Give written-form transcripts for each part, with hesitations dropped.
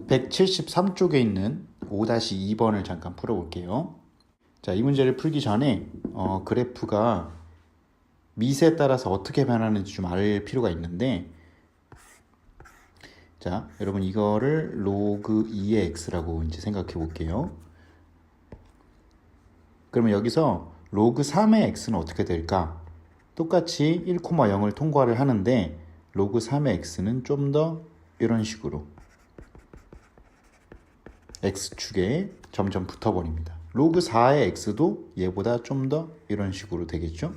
173쪽에 있는 5-2번을 잠깐 풀어볼게요. 자, 이 문제를 풀기 전에 그래프가 미세에 따라서 어떻게 변하는지 좀 알 필요가 있는데, 자, 여러분 이거를 로그 2의 x라고 이제 생각해 볼게요. 그러면 여기서 로그 3의 x는 어떻게 될까? 똑같이 1,0을 통과를 하는데 로그 3의 x는 좀 더 이런 식으로 x축에 점점 붙어버립니다. 로그 4의 x도 얘보다 좀 더 이런 식으로 되겠죠?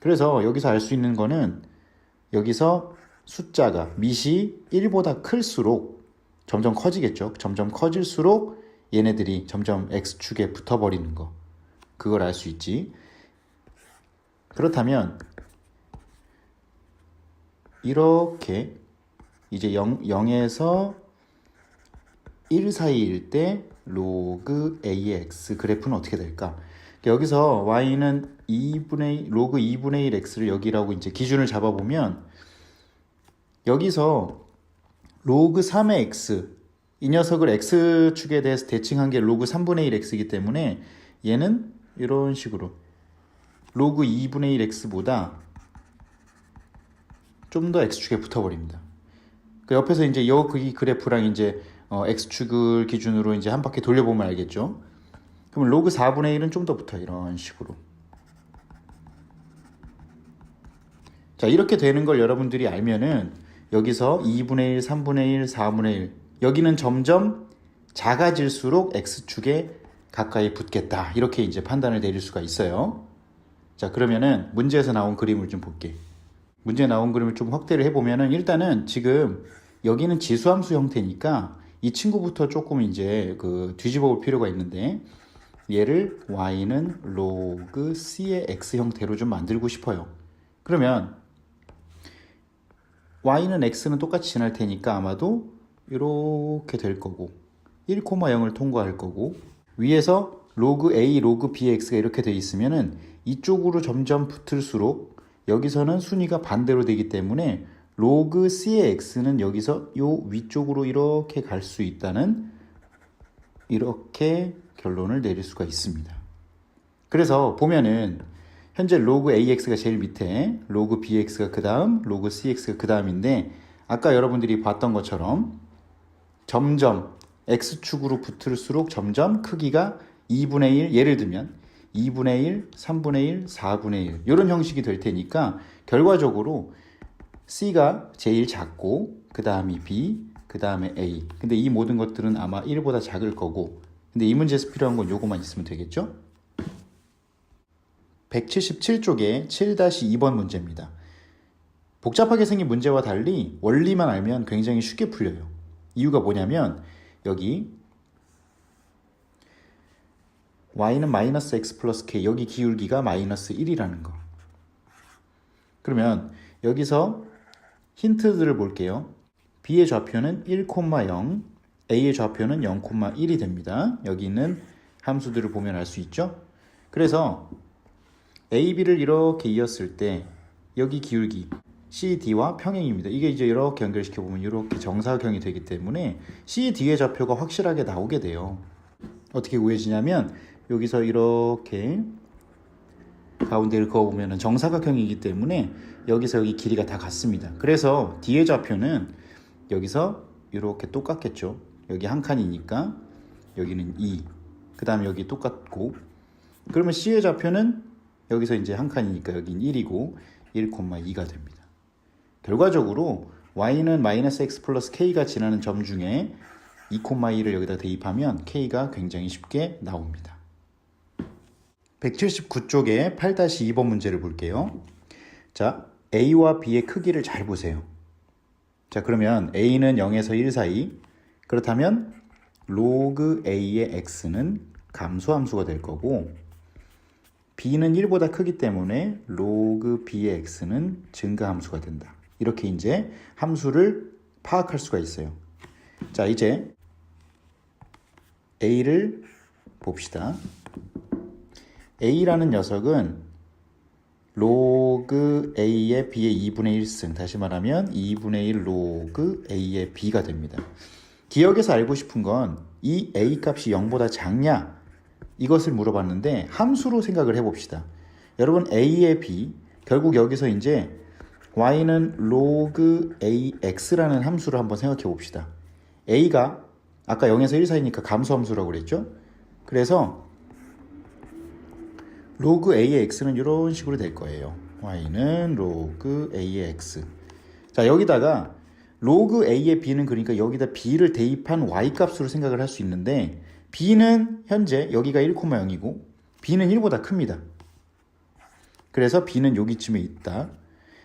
그래서 여기서 알 수 있는 거는 여기서 숫자가 밑이 1보다 클수록 점점 커지겠죠. 점점 커질수록 얘네들이 점점 x축에 붙어버리는 거, 그걸 알 수 있지. 그렇다면 이렇게 이제 0에서 1 사이일 때 로그 a의 x 그래프는 어떻게 될까? 여기서 y는 로그 2분의 1 x를 여기라고 이제 기준을 잡아보면, 여기서 로그 3의 x, 이 녀석을 x축에 대해서 대칭한 게 로그 3분의 1 x이기 때문에 얘는 이런 식으로 로그 2분의 1 x보다 좀 더 x축에 붙어버립니다. 그 옆에서 이제 이 그래프랑 이제 x축을 기준으로 이제 한 바퀴 돌려보면 알겠죠. 그럼 로그 4분의 1은 좀 더 붙어, 이런 식으로. 자, 이렇게 되는 걸 여러분들이 알면은 여기서 2분의 1, 3분의 1, 4분의 1, 여기는 점점 작아질수록 x축에 가까이 붙겠다, 이렇게 이제 판단을 내릴 수가 있어요. 자, 그러면은 문제에서 나온 그림을 좀 볼게. 문제에 나온 그림을 좀 확대를 해보면은, 일단은 지금 여기는 지수함수 형태니까 이 친구부터 조금 이제 뒤집어 볼 필요가 있는데, 얘를 y는 로그 c의 x 형태로 좀 만들고 싶어요. 그러면 y는 x는 똑같이 지날 테니까 아마도 이렇게 될 거고, 1,0을 통과할 거고, 위에서 로그 a, 로그 b의 x가 이렇게 돼 있으면은 이쪽으로 점점 붙을수록 여기서는 순위가 반대로 되기 때문에 로그 c의 x는 여기서 요 위쪽으로 이렇게 갈 수 있다는, 이렇게 결론을 내릴 수가 있습니다. 그래서 보면은 현재 로그 AX가 제일 밑에, 로그 BX가 그 다음, 로그 CX가 그 다음인데, 아까 여러분들이 봤던 것처럼 점점 X축으로 붙을수록 점점 크기가 2분의 1, 예를 들면 2분의 1, 3분의 1, 4분의 1 이런 형식이 될 테니까 결과적으로 C가 제일 작고 그 다음이 B, 그 다음에 A. 근데 이 모든 것들은 아마 1보다 작을 거고, 근데 이 문제에서 필요한 건 요거만 있으면 되겠죠? 177쪽에 7-2번 문제입니다. 복잡하게 생긴 문제와 달리 원리만 알면 굉장히 쉽게 풀려요. 이유가 뭐냐면 여기 y는 마이너스 x 플러스 k, 여기 기울기가 마이너스 1이라는 거. 그러면 여기서 힌트들을 볼게요. b의 좌표는 1,0, a의 좌표는 0,1이 됩니다. 여기 있는 함수들을 보면 알 수 있죠? 그래서 a, b를 이렇게 이었을 때 여기 기울기 CD와 평행입니다. 이게 이제 이렇게 연결시켜 보면 이렇게 정사각형이 되기 때문에 CD의 좌표가 확실하게 나오게 돼요. 어떻게 구해지냐면 여기서 이렇게 가운데를 그어보면 정사각형이기 때문에 여기서 여기 길이가 다 같습니다. 그래서 D의 좌표는 여기서 이렇게 똑같겠죠. 여기 한 칸이니까 여기는 2, 그 다음에 여기 똑같고, 그러면 C의 좌표는 여기서 이제 한 칸이니까 여기는 1이고 1,2가 됩니다. 결과적으로 y는 마이너스 x 플러스 k가 지나는 점 중에 2,2를 여기다 대입하면 k가 굉장히 쉽게 나옵니다. 179쪽에 8-2번 문제를 볼게요. 자, a와 b의 크기를 잘 보세요. 자, 그러면 a는 0에서 1 사이, 그렇다면 로그 a의 x는 감소함수가 될 거고, b는 1보다 크기 때문에 로그 b의 x는 증가함수가 된다. 이렇게 이제 함수를 파악할 수가 있어요. 자, 이제 a를 봅시다. a라는 녀석은 로그 A의 B의 2분의 1승, 다시 말하면 2분의 1 로그 A의 B가 됩니다. 기억에서 알고 싶은 건 이 A 값이 0보다 작냐 이것을 물어봤는데 함수로 생각을 해봅시다. 여러분 A의 B, 결국 여기서 이제 y는 로그 AX라는 함수를 한번 생각해 봅시다. A가 아까 0에서 1 사이니까 감소함수라고 그랬죠? 그래서 로그 A의 X는 이런 식으로 될 거예요. y는 로그 A의 X. 자, 여기다가 로그 A의 B는 그러니까 여기다 B를 대입한 Y 값으로 생각을 할 수 있는데 B는 현재 여기가 1,0이고 B는 1보다 큽니다. 그래서 B는 여기쯤에 있다.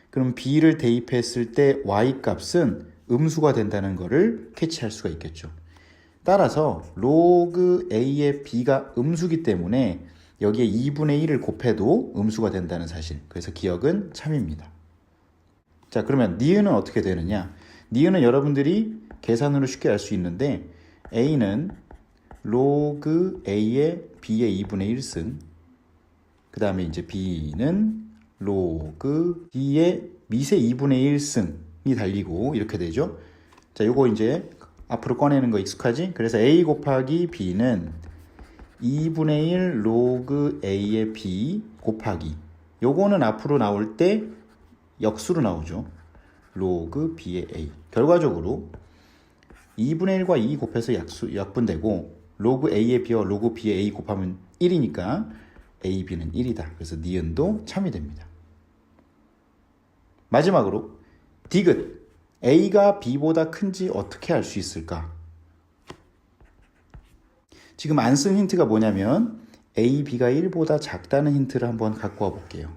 그럼 B를 대입했을 때 Y 값은 음수가 된다는 것을 캐치할 수가 있겠죠. 따라서 로그 A의 B가 음수기 때문에 여기에 2분의 1을 곱해도 음수가 된다는 사실. 그래서 기억은 참입니다. 자, 그러면 니은은 어떻게 되느냐? 니은은 여러분들이 계산으로 쉽게 알 수 있는데 A는 로그 A의 B의 2분의 1승, 그 다음에 이제 B는 로그 B의 미세 2분의 1승이 달리고 이렇게 되죠. 자, 요거 이제 앞으로 꺼내는 거 익숙하지? 그래서 A 곱하기 B는 2분의 1 로그 A의 B 곱하기, 요거는 앞으로 나올 때 역수로 나오죠. 로그 B의 A. 결과적으로 2분의 1과 2 곱해서 약분되고 로그 A의 B와 로그 B의 A 곱하면 1이니까 A, B는 1이다. 그래서 니은도 참이 됩니다. 마지막으로 디귿. A가 B보다 큰지 어떻게 알 수 있을까? 지금 안 쓴 힌트가 뭐냐면 A, B가 1보다 작다는 힌트를 한번 갖고 와 볼게요.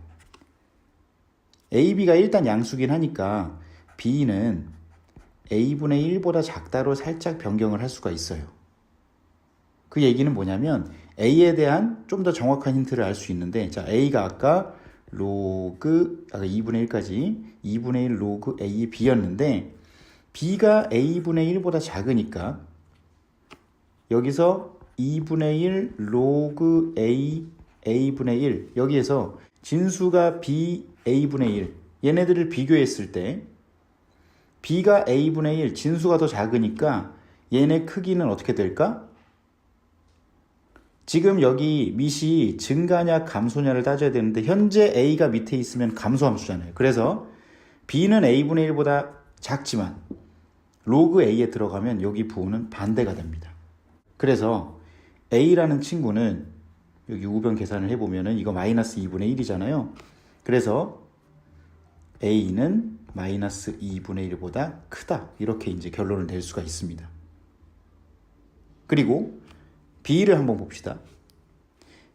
A, B가 일단 양수긴 하니까 B는 A분의 1보다 작다로 살짝 변경을 할 수가 있어요. 그 얘기는 뭐냐면 A에 대한 좀 더 정확한 힌트를 알 수 있는데, 자, A가 아까 로그 2분의 1까지 2분의 1 로그 A의 B였는데 B가 A분의 1보다 작으니까 여기서 2분의 1 로그 A A분의 1, 여기에서 진수가 B A분의 1, 얘네들을 비교했을 때 B가 A분의 1, 진수가 더 작으니까 얘네 크기는 어떻게 될까? 지금 여기 밑이 증가냐 감소냐를 따져야 되는데 현재 A가 밑에 있으면 감소함수잖아요. 그래서 B는 A분의 1보다 작지만 로그 A에 들어가면 여기 부호는 반대가 됩니다. 그래서 A라는 친구는 여기 우변 계산을 해보면 이거 마이너스 2분의 1이잖아요. 그래서 A는 마이너스 2분의 1보다 크다. 이렇게 이제 결론을 낼 수가 있습니다. 그리고 B를 한번 봅시다.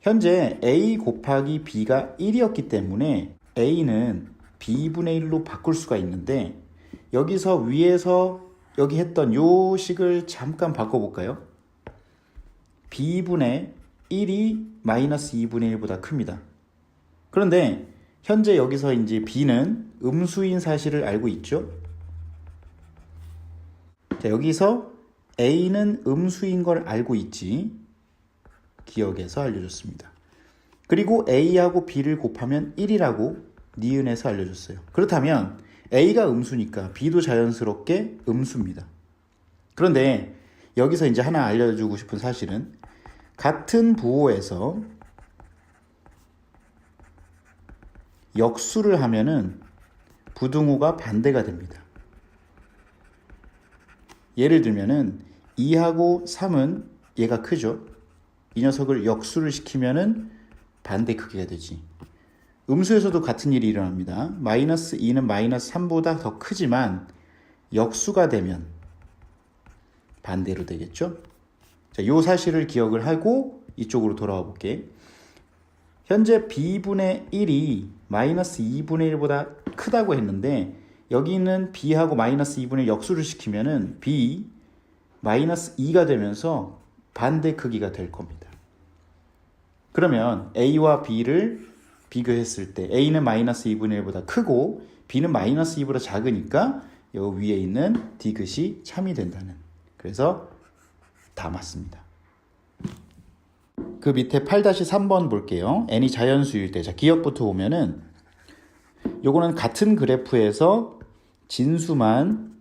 현재 A 곱하기 B가 1이었기 때문에 A는 B분의 1로 바꿀 수가 있는데 여기서 위에서 여기 했던 요 식을 잠깐 바꿔볼까요? B분의 1이 마이너스 2분의 1보다 큽니다. 그런데 현재 여기서 이제 B는 음수인 사실을 알고 있죠? 자, 여기서 A는 음수인 걸 알고 있지. 기억에서 알려줬습니다. 그리고 A하고 B를 곱하면 1이라고 니은에서 알려줬어요. 그렇다면 A가 음수니까 B도 자연스럽게 음수입니다. 그런데 여기서 이제 하나 알려주고 싶은 사실은 같은 부호에서 역수를 하면은 부등호가 반대가 됩니다. 예를 들면은 2하고 3은 얘가 크죠? 이 녀석을 역수를 시키면은 반대 크기가 되지. 음수에서도 같은 일이 일어납니다. 마이너스 2는 마이너스 3보다 더 크지만 역수가 되면 반대로 되겠죠? 자, 이 사실을 기억을 하고 이쪽으로 돌아와 볼게. 현재 B분의 1이 마이너스 2분의 1보다 크다고 했는데 여기는 B하고 마이너스 2분의 1 역수를 시키면은 B 마이너스 2가 되면서 반대 크기가 될 겁니다. 그러면 A와 B를 비교했을 때 A는 마이너스 2분의 1보다 크고 B는 마이너스 2보다 작으니까 여기 위에 있는 디귿이 참이 된다는. 그래서 다 맞습니다. 그 밑에 8-3번 볼게요. n이 자연수일 때. 자, 기억부터 보면은 요거는 같은 그래프에서 진수만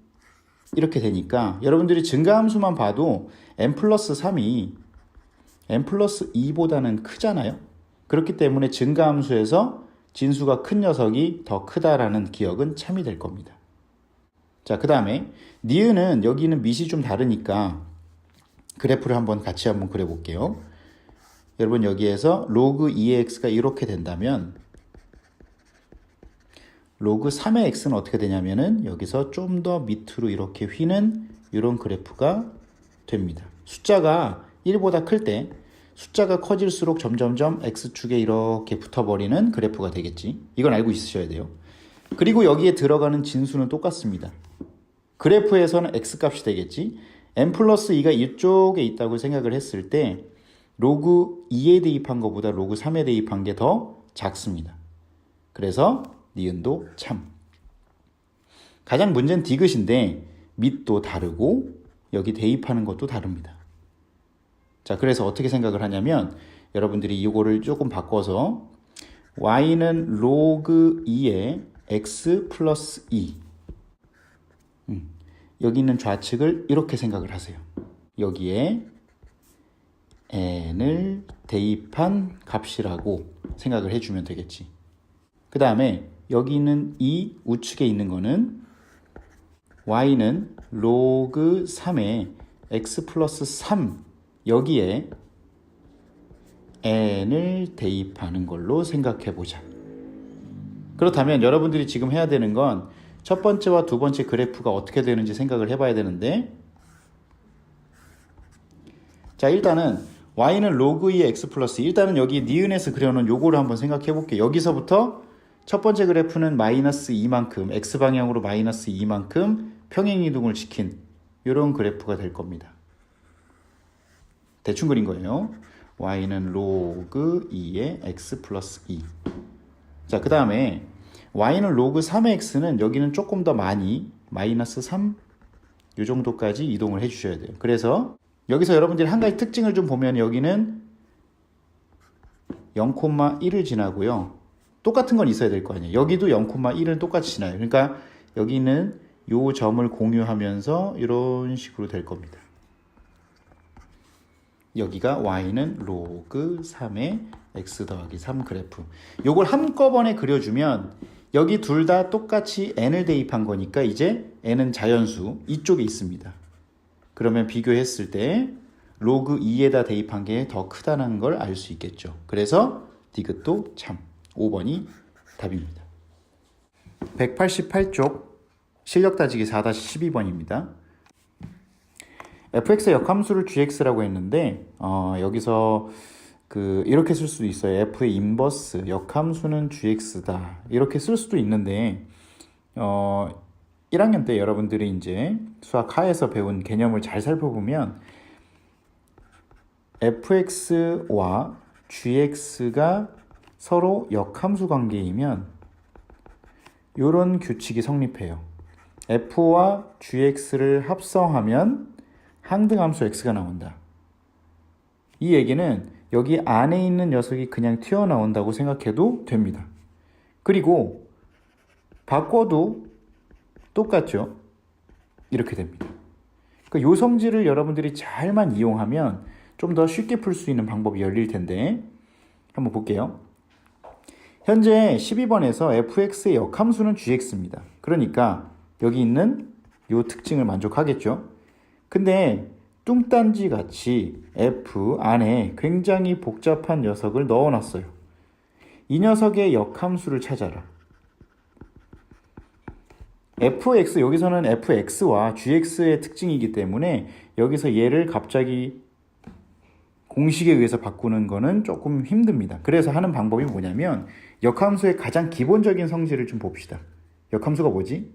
이렇게 되니까 여러분들이 증가함수만 봐도 n 플러스 3이 n 플러스 2보다는 크잖아요. 그렇기 때문에 증가함수에서 진수가 큰 녀석이 더 크다라는 기억은 참이 될 겁니다. 자, 그 다음에 니은은 여기는 밑이 좀 다르니까 그래프를 같이 한번 그려볼게요. 여러분 여기에서 로그 2의 x가 이렇게 된다면 로그 3의 x는 어떻게 되냐면은 여기서 좀 더 밑으로 이렇게 휘는 이런 그래프가 됩니다. 숫자가 1보다 클 때 숫자가 커질수록 점점점 x축에 이렇게 붙어버리는 그래프가 되겠지. 이건 알고 있으셔야 돼요. 그리고 여기에 들어가는 진수는 똑같습니다. 그래프에서는 x값이 되겠지. n 플러스 2가 이쪽에 있다고 생각을 했을 때 로그 2에 대입한 것보다 로그 3에 대입한 게 더 작습니다. 그래서 니은도 참. 가장 문제는 디귿인데 밑도 다르고 여기 대입하는 것도 다릅니다. 자, 그래서 어떻게 생각을 하냐면 여러분들이 이거를 조금 바꿔서 y는 로그 2의 x 플러스 2 여기 있는 좌측을 이렇게 생각을 하세요. 여기에 n을 대입한 값이라고 생각을 해주면 되겠지. 그 다음에 여기 있는 이 우측에 있는 거는 y는 로그 3의 x 플러스 3 여기에 n을 대입하는 걸로 생각해 보자. 그렇다면 여러분들이 지금 해야 되는 건 첫 번째와 두 번째 그래프가 어떻게 되는지 생각을 해봐야 되는데, 자, 일단은 y는 로그 2의 x 플러스 일단은 여기 니은에서 그려놓은 요거를 한번 생각해 볼게요. 여기서부터 첫 번째 그래프는 마이너스 2만큼 x방향으로 마이너스 2만큼 평행이동을 시킨 이런 그래프가 될 겁니다. 대충 그린 거예요. y는 로그 2의 x 플러스 2. 자, 그 다음에 y는 로그 3의 x는 여기는 조금 더 많이 마이너스 3 이 정도까지 이동을 해주셔야 돼요. 그래서 여기서 여러분들이 한 가지 특징을 좀 보면 여기는 0,1을 지나고요. 똑같은 건 있어야 될 거 아니에요. 여기도 0,1은 똑같이 지나요. 그러니까 여기는 요 점을 공유하면서 이런 식으로 될 겁니다. 여기가 y는 로그 3의 x 더하기 3 그래프. 요걸 한꺼번에 그려주면 여기 둘 다 똑같이 n을 대입한 거니까 이제 n은 자연수 이쪽에 있습니다. 그러면 비교했을 때 로그 2에다 대입한 게 더 크다는 걸 알 수 있겠죠. 그래서 디귿도 참. 5번이 답입니다. 188쪽 실력 따지기 4-12번입니다. fx의 역함수를 gx라고 했는데 여기서 이렇게 쓸 수도 있어요. f의 인버스 역함수는 gx다 이렇게 쓸 수도 있는데 1학년 때 여러분들이 이제 수학 하에서 배운 개념을 잘 살펴보면 fx와 gx가 서로 역함수 관계이면 이런 규칙이 성립해요. f와 gx를 합성하면 항등함수 x가 나온다. 이 얘기는 여기 안에 있는 녀석이 그냥 튀어나온다고 생각해도 됩니다. 그리고 바꿔도 똑같죠. 이렇게 됩니다. 그러니까 요 성질을 여러분들이 잘만 이용하면 좀 더 쉽게 풀 수 있는 방법이 열릴 텐데 한번 볼게요. 현재 12번에서 fx의 역함수는 gx입니다. 그러니까 여기 있는 요 특징을 만족하겠죠. 근데 뚱딴지 같이 f 안에 굉장히 복잡한 녀석을 넣어놨어요. 이 녀석의 역함수를 찾아라. fx 여기서는 fx와 gx의 특징이기 때문에 여기서 얘를 갑자기 공식에 의해서 바꾸는 거는 조금 힘듭니다. 그래서 하는 방법이 뭐냐면 역함수의 가장 기본적인 성질을 좀 봅시다. 역함수가 뭐지?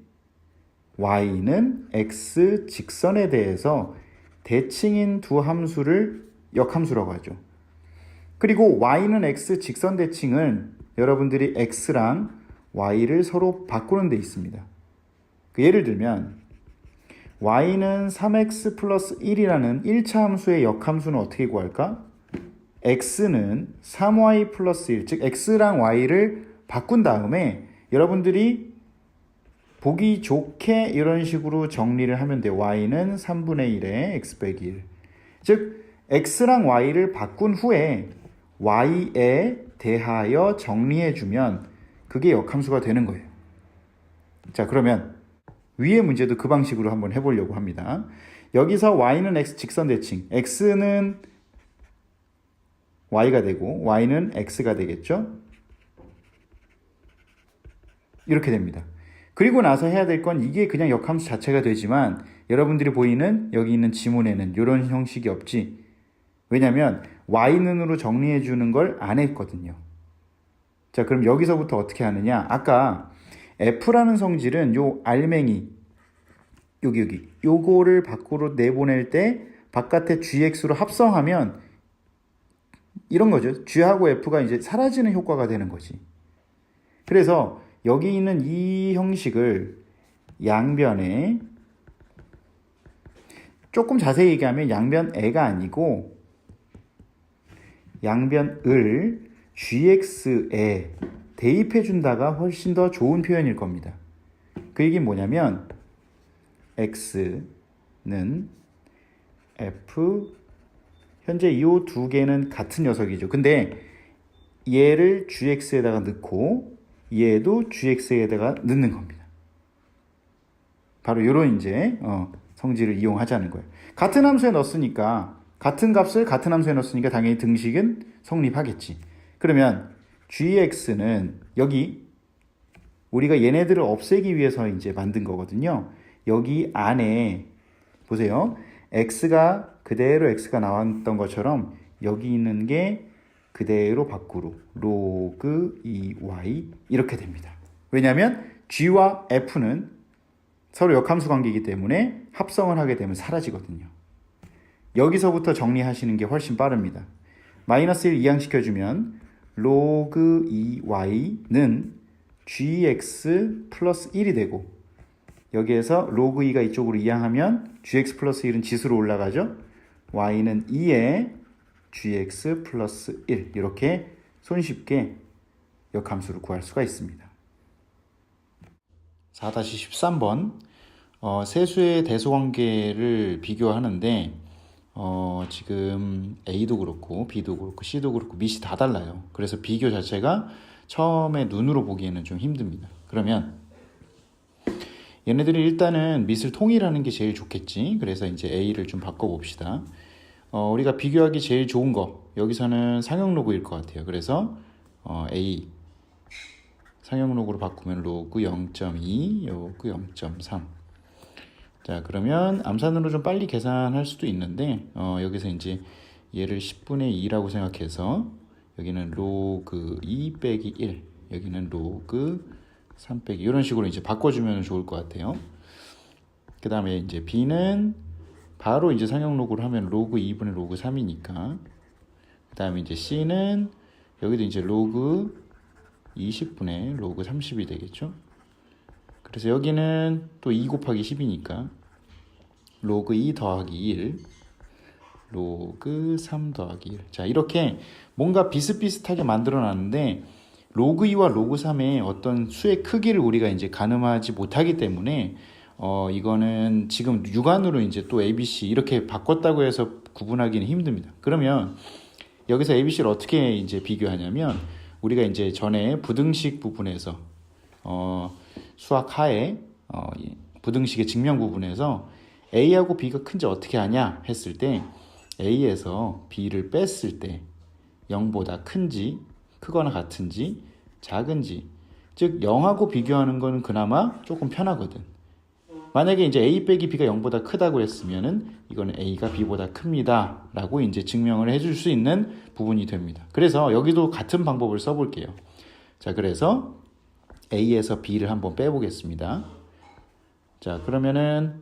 y는 x 직선에 대해서 대칭인 두 함수를 역함수라고 하죠. 그리고 y는 x 직선 대칭은 여러분들이 x랑 y를 서로 바꾸는 데 있습니다. 예를 들면 y는 3x 플러스 1이라는 1차 함수의 역함수는 어떻게 구할까? x는 3y 플러스 1, 즉 x랑 y를 바꾼 다음에 여러분들이 보기 좋게 이런 식으로 정리를 하면 돼요. y는 3분의 1에 x 빼기 1. 즉 x랑 y를 바꾼 후에 y에 대하여 정리해주면 그게 역함수가 되는 거예요. 자, 그러면 위의 문제도 그 방식으로 한번 해보려고 합니다. 여기서 y는 x 직선 대칭, x는 y가 되고 y는 x가 되겠죠? 이렇게 됩니다. 그리고 나서 해야 될 건 이게 그냥 역함수 자체가 되지만 여러분들이 보이는 여기 있는 지문에는 이런 형식이 없지. 왜냐면 y는으로 정리해 주는 걸 안 했거든요. 자, 그럼 여기서부터 어떻게 하느냐? 아까 f라는 성질은 요 알맹이 여기 요거를 밖으로 내보낼 때 바깥에 gx로 합성하면 이런 거죠. g하고 f가 이제 사라지는 효과가 되는 거지. 그래서 여기 있는 이 형식을 양변에 조금 자세히 얘기하면 양변에가 아니고 양변을 gx에 대입해 준다가 훨씬 더 좋은 표현일 겁니다. 그 얘기는 뭐냐면 x는 f 현재 이 두 개는 같은 녀석이죠. 근데 얘를 gx에다가 넣고 얘도 gx에다가 넣는 겁니다. 바로 이런 이제 성질을 이용하자는 거예요. 같은 함수에 넣었으니까 같은 값을 같은 함수에 넣었으니까 당연히 등식은 성립하겠지. 그러면 gx는 여기 우리가 얘네들을 없애기 위해서 이제 만든 거거든요. 여기 안에 보세요. x가 그대로 x가 나왔던 것처럼 여기 있는 게 그대로 밖으로 로그 2y 이렇게 됩니다. 왜냐하면 g와 f는 서로 역함수 관계이기 때문에 합성을 하게 되면 사라지거든요. 여기서부터 정리하시는 게 훨씬 빠릅니다. 마이너스 1 이항시켜주면 로그 2y는 gx 플러스 1이 되고 여기에서 로그 2가 이쪽으로 이항하면 gx 플러스 1은 지수로 올라가죠. y는 2에 gx 플러스 1 이렇게 손쉽게 역함수를 구할 수가 있습니다. 4-13번 세수의 대소관계를 비교하는데 지금 A도 그렇고 B도 그렇고 C도 그렇고 밑이 다 달라요. 그래서 비교 자체가 처음에 눈으로 보기에는 좀 힘듭니다. 그러면 얘네들이 일단은 밑을 통일하는 게 제일 좋겠지. 그래서 이제 A를 좀 바꿔봅시다. 우리가 비교하기 제일 좋은 거 여기서는 상형로그일 것 같아요. 그래서 A 상형로그로 바꾸면 로그 0.2 요그 0.3. 자, 그러면 암산으로 좀 빨리 계산할 수도 있는데 여기서 이제 얘를 10분의 2라고 생각해서 여기는 로그 2 빼기 1 여기는 로그 3 빼기 이런 식으로 이제 바꿔주면 좋을 것 같아요. 그 다음에 이제 B는 바로 이제 상형로그를 하면 로그 2분의 로그 3이니까 그 다음에 이제 C는 여기도 이제 로그 20분의 로그 30이 되겠죠. 그래서 여기는 또 2 곱하기 10이니까 로그 2 더하기 1 로그 3 더하기 1. 자, 이렇게 뭔가 비슷비슷하게 만들어 놨는데 로그 2와 로그 3의 어떤 수의 크기를 우리가 이제 가늠하지 못하기 때문에 이거는 지금 육안으로 이제 또 ABC 이렇게 바꿨다고 해서 구분하기는 힘듭니다. 그러면 여기서 ABC를 어떻게 이제 비교하냐면 우리가 이제 전에 부등식 부분에서 수학 하에 부등식의 증명 부분에서 A하고 B가 큰지 어떻게 하냐 했을 때 A에서 B를 뺐을 때 0보다 큰지 크거나 같은지 작은지 즉 0하고 비교하는 거는 그나마 조금 편하거든. 만약에 이제 A 빼기 B가 0보다 크다고 했으면은 이거는 A가 B보다 큽니다 라고 이제 증명을 해줄 수 있는 부분이 됩니다. 그래서 여기도 같은 방법을 써볼게요. 자, 그래서 A에서 B를 한번 빼보겠습니다. 자, 그러면은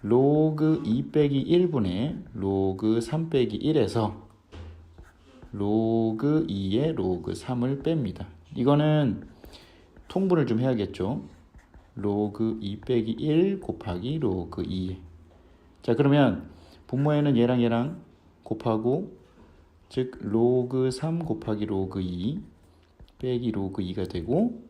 로그 2 빼기 1분의 로그 3 빼기 1에서 로그 2에 로그 3을 뺍니다. 이거는 통분을 좀 해야겠죠. 로그 2 빼기 1 곱하기 로그 2. 자, 그러면 분모에는 얘랑 곱하고 즉 로그 3 곱하기 로그 2 빼기 로그 2가 되고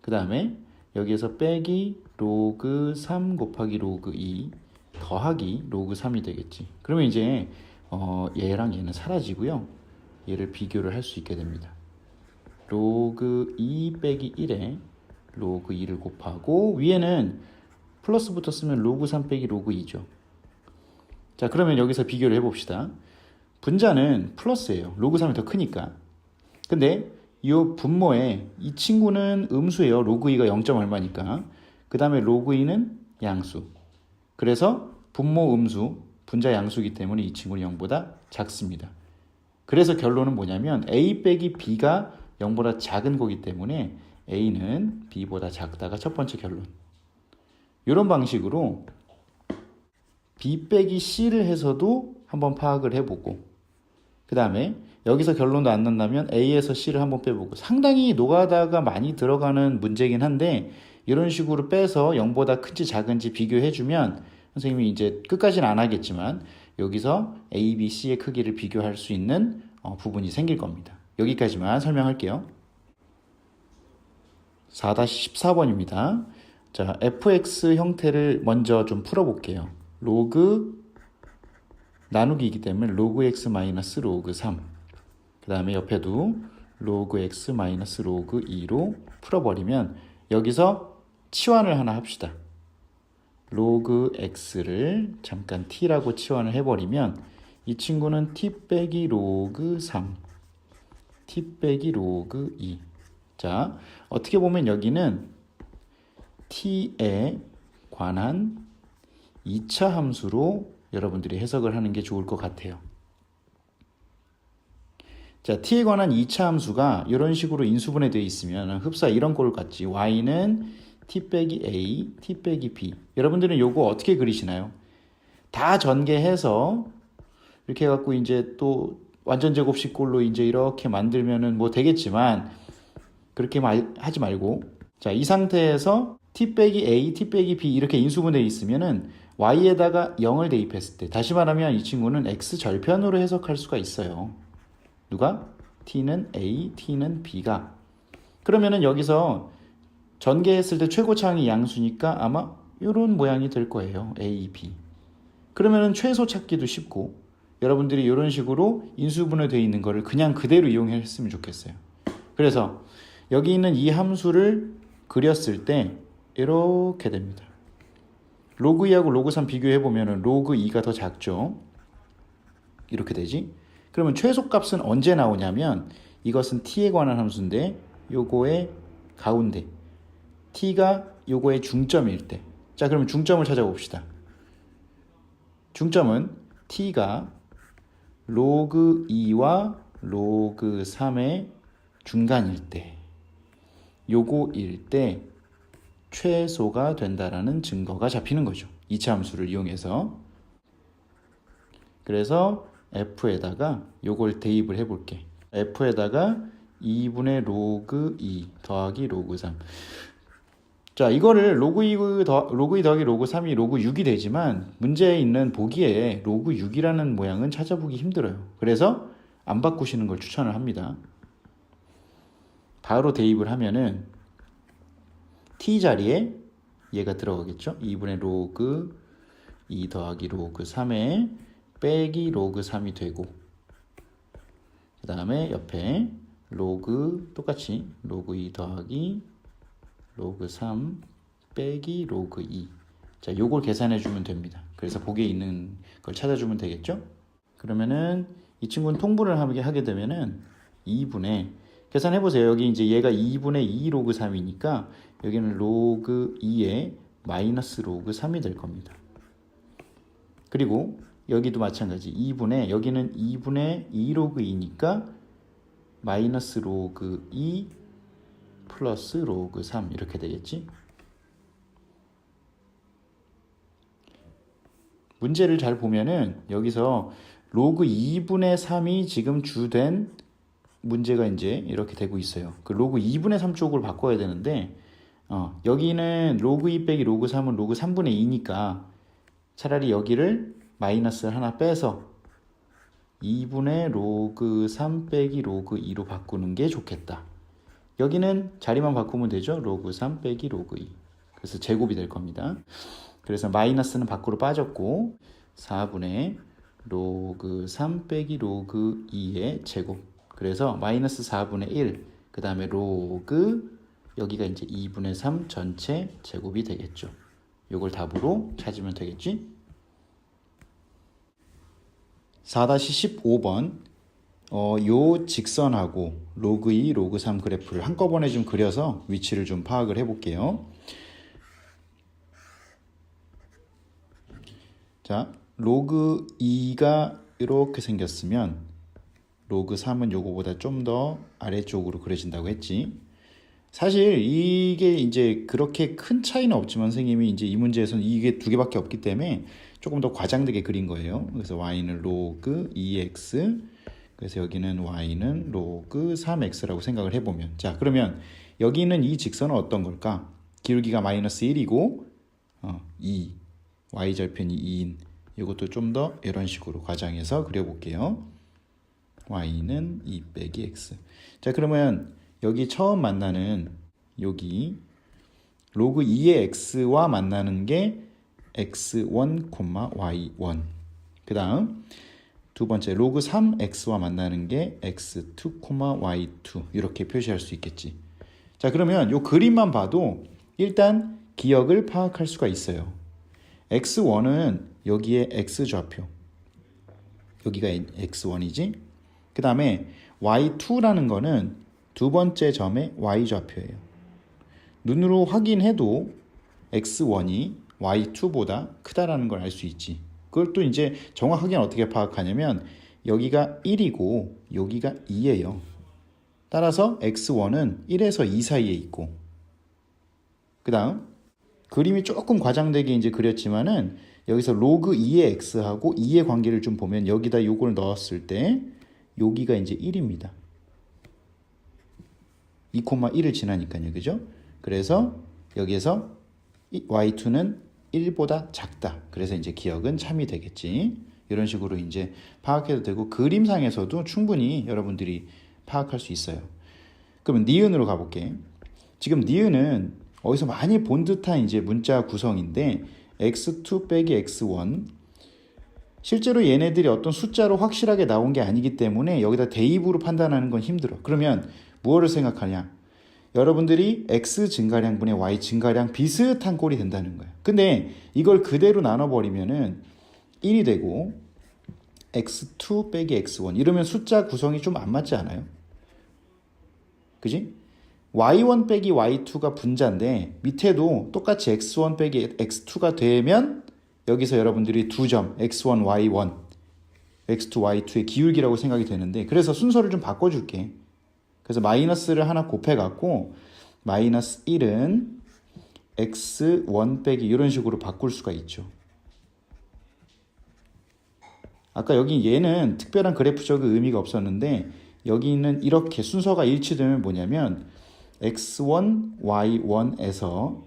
그 다음에 여기에서 빼기 로그 3 곱하기 로그 2 더하기 로그 3이 되겠지. 그러면 이제 얘랑 얘는 사라지고요. 얘를 비교를 할 수 있게 됩니다. 로그 2 빼기 1에 로그 2를 곱하고 위에는 플러스 붙었으면 로그 3 빼기 로그 2죠. 자, 그러면 여기서 비교를 해봅시다. 분자는 플러스예요. 로그 3이 더 크니까. 근데 이 분모에 이 친구는 음수예요. 로그 2가 0. 얼마니까. 그 다음에 로그 2는 양수. 그래서 분모 음수, 분자 양수이기 때문에 이 친구는 0보다 작습니다. 그래서 결론은 뭐냐면 a 빼기 b가 0보다 작은 거기 때문에 a는 b보다 작다가 첫 번째 결론. 이런 방식으로 b 빼기 c를 해서도 한번 파악을 해보고 그 다음에 여기서 결론도 안 난다면 a에서 c를 한번 빼보고 상당히 노가다가 많이 들어가는 문제긴 한데 이런 식으로 빼서 0보다 큰지 작은지 비교해주면 선생님이 이제 끝까지는 안 하겠지만 여기서 a, b, c의 크기를 비교할 수 있는 부분이 생길 겁니다. 여기까지만 설명할게요. 4-14번입니다. 자, fx 형태를 먼저 좀 풀어볼게요. 로그 나누기이기 때문에 로그 x 마이너스 로그 3. 그 다음에 옆에도 로그 x 마이너스 로그 2로 풀어버리면 여기서 치환을 하나 합시다. 로그 x를 잠깐 t라고 치환을 해버리면 이 친구는 t 빼기 로그 3, t 빼기 로그 2. 자, 어떻게 보면 여기는 t에 관한 2차 함수로 여러분들이 해석을 하는 게 좋을 것 같아요. 자, t에 관한 2차 함수가 이런 식으로 인수분해 되어 있으면 흡사 이런 꼴 같지. y는 t 빼기 a, t 빼기 b. 여러분들은 요거 어떻게 그리시나요? 다 전개해서 이렇게 해갖고 이제 또 완전 제곱식꼴로 이제 이렇게 만들면은 뭐 되겠지만 그렇게 하지 말고 자, 이 상태에서 t 빼기 a, t 빼기 b 이렇게 인수분해 있으면은 y에다가 0을 대입했을 때 다시 말하면 이 친구는 x 절편으로 해석할 수가 있어요. 누가? t는 a, t는 b가. 그러면은 여기서 전개했을 때 최고차항이 양수니까 아마 이런 모양이 될 거예요. a, b. 그러면은 최소 찾기도 쉽고 여러분들이 이런 식으로 인수분해 되어 있는 거를 그냥 그대로 이용했으면 좋겠어요. 그래서 여기 있는 이 함수를 그렸을 때 이렇게 됩니다. 로그 2하고 로그 3 비교해보면 로그 2가 더 작죠. 이렇게 되지. 그러면 최소값은 언제 나오냐면 이것은 t에 관한 함수인데 요거의 가운데 t가 요거의 중점일 때. 자, 그러면 중점을 찾아봅시다. 중점은 t가 로그 2와 로그 3의 중간일 때 요거일 때 최소가 된다라는 증거가 잡히는 거죠. 2차 함수를 이용해서. 그래서 f에다가 요걸 대입을 해볼게. f에다가 2분의 로그 2 더하기 로그 3. 자, 이거를 로그 2 더하기 로그 3이 로그 6이 되지만 문제에 있는 보기에 로그 6이라는 모양은 찾아보기 힘들어요. 그래서 안 바꾸시는 걸 추천을 합니다. 바로 대입을 하면은 t 자리에 얘가 들어가겠죠. 2분의 로그 2 더하기 로그 3에 빼기 로그 3이 되고 그 다음에 옆에 로그 똑같이 로그 2 더하기 로그 3 빼기 로그 2. 자, 요걸 계산해 주면 됩니다. 그래서 보기에 있는 걸 찾아주면 되겠죠. 그러면은 이 친구는 통분을 하게 되면은 2분의 계산해 보세요. 여기 이제 얘가 2분의 2 로그 3이니까 여기는 로그 2에 마이너스 로그 3이 될 겁니다. 그리고 여기도 마찬가지 2분의 여기는 2분의 2 로그 2니까 마이너스 로그 2 플러스 로그 3 이렇게 되겠지. 문제를 잘 보면은 여기서 로그 2분의 3이 지금 주된 문제가 이제 이렇게 되고 있어요. 그 로그 2분의 3 쪽을 바꿔야 되는데 여기는 로그 2 빼기 로그 3은 로그 3분의 2니까 차라리 여기를 마이너스 하나 빼서 2분의 로그 3 빼기 로그 2로 바꾸는 게 좋겠다. 여기는 자리만 바꾸면 되죠. 로그 3 빼기 로그 2. 그래서 제곱이 될 겁니다. 그래서 마이너스는 밖으로 빠졌고 4분의 로그 3 빼기 로그 2의 제곱. 그래서 마이너스 4분의 1. 그 다음에 로그 여기가 이제 2분의 3 전체 제곱이 되겠죠. 이걸 답으로 찾으면 되겠지? 4-15번 요 직선하고 로그 2, 로그 3 그래프를 한꺼번에 좀 그려서 위치를 좀 파악을 해볼게요. 자, 로그 2가 이렇게 생겼으면 로그 3은 요거보다 좀 더 아래쪽으로 그려진다고 했지. 사실 이게 이제 그렇게 큰 차이는 없지만 선생님이 이제 이 문제에서는 이게 두 개밖에 없기 때문에 조금 더 과장되게 그린 거예요. 그래서 y는 로그 2x, 그래서 여기는 y는 로그 3x라고 생각을 해보면, 자 그러면 여기 있는 이 직선은 어떤 걸까? 기울기가 마이너스 1이고 2, y절편이 2인 이것도 좀 더 이런 식으로 과장해서 그려볼게요. y는 2 빼기 x. 자 그러면 여기 처음 만나는 여기 로그 2의 x와 만나는 게 x1, y1. 그 다음 두 번째 로그 3x와 만나는 게 x2, y2 이렇게 표시할 수 있겠지. 자 그러면 이 그림만 봐도 일단 기억을 파악할 수가 있어요. x1은 여기에 x좌표, 여기가 x1이지. 그 다음에 y2라는 거는 두 번째 점의 y좌표예요. 눈으로 확인해도 x1이 y2보다 크다라는 걸 알 수 있지. 그걸 또 이제 정확하게 어떻게 파악하냐면 여기가 1이고 여기가 2예요. 따라서 x1은 1에서 2 사이에 있고, 그 다음 그림이 조금 과장되게 이제 그렸지만은 여기서 로그 2의 x하고 2의 관계를 좀 보면 여기다 요걸 넣었을 때 여기가 이제 1입니다. 2,1을 지나니까요. 그죠? 그래서 여기에서 y2는 1보다 작다. 그래서 이제 기억은 참이 되겠지. 이런 식으로 이제 파악해도 되고 그림상에서도 충분히 여러분들이 파악할 수 있어요. 그러면 니은으로 가볼게. 지금 니은은 어디서 많이 본 듯한 이제 문자 구성인데 x2 빼기 x1, 실제로 얘네들이 어떤 숫자로 확실하게 나온 게 아니기 때문에 여기다 대입으로 판단하는 건 힘들어. 그러면 무엇을 생각하냐? 여러분들이 x 증가량분의 y 증가량 비슷한 꼴이 된다는 거야. 근데 이걸 그대로 나눠버리면은 1이 되고 x2 빼기 x1 이러면 숫자 구성이 좀 안 맞지 않아요? 그지? y1 빼기 y2가 분자인데 밑에도 똑같이 x1 빼기 x2가 되면 여기서 여러분들이 두 점 x1, y1, x2, y2의 기울기라고 생각이 되는데, 그래서 순서를 좀 바꿔줄게. 그래서 마이너스를 하나 곱해갖고 마이너스 1은 x1 빼기 이런 식으로 바꿀 수가 있죠. 아까 여기 얘는 특별한 그래프적인 의미가 없었는데 여기 있는 이렇게 순서가 일치되면 뭐냐면 x1, y1에서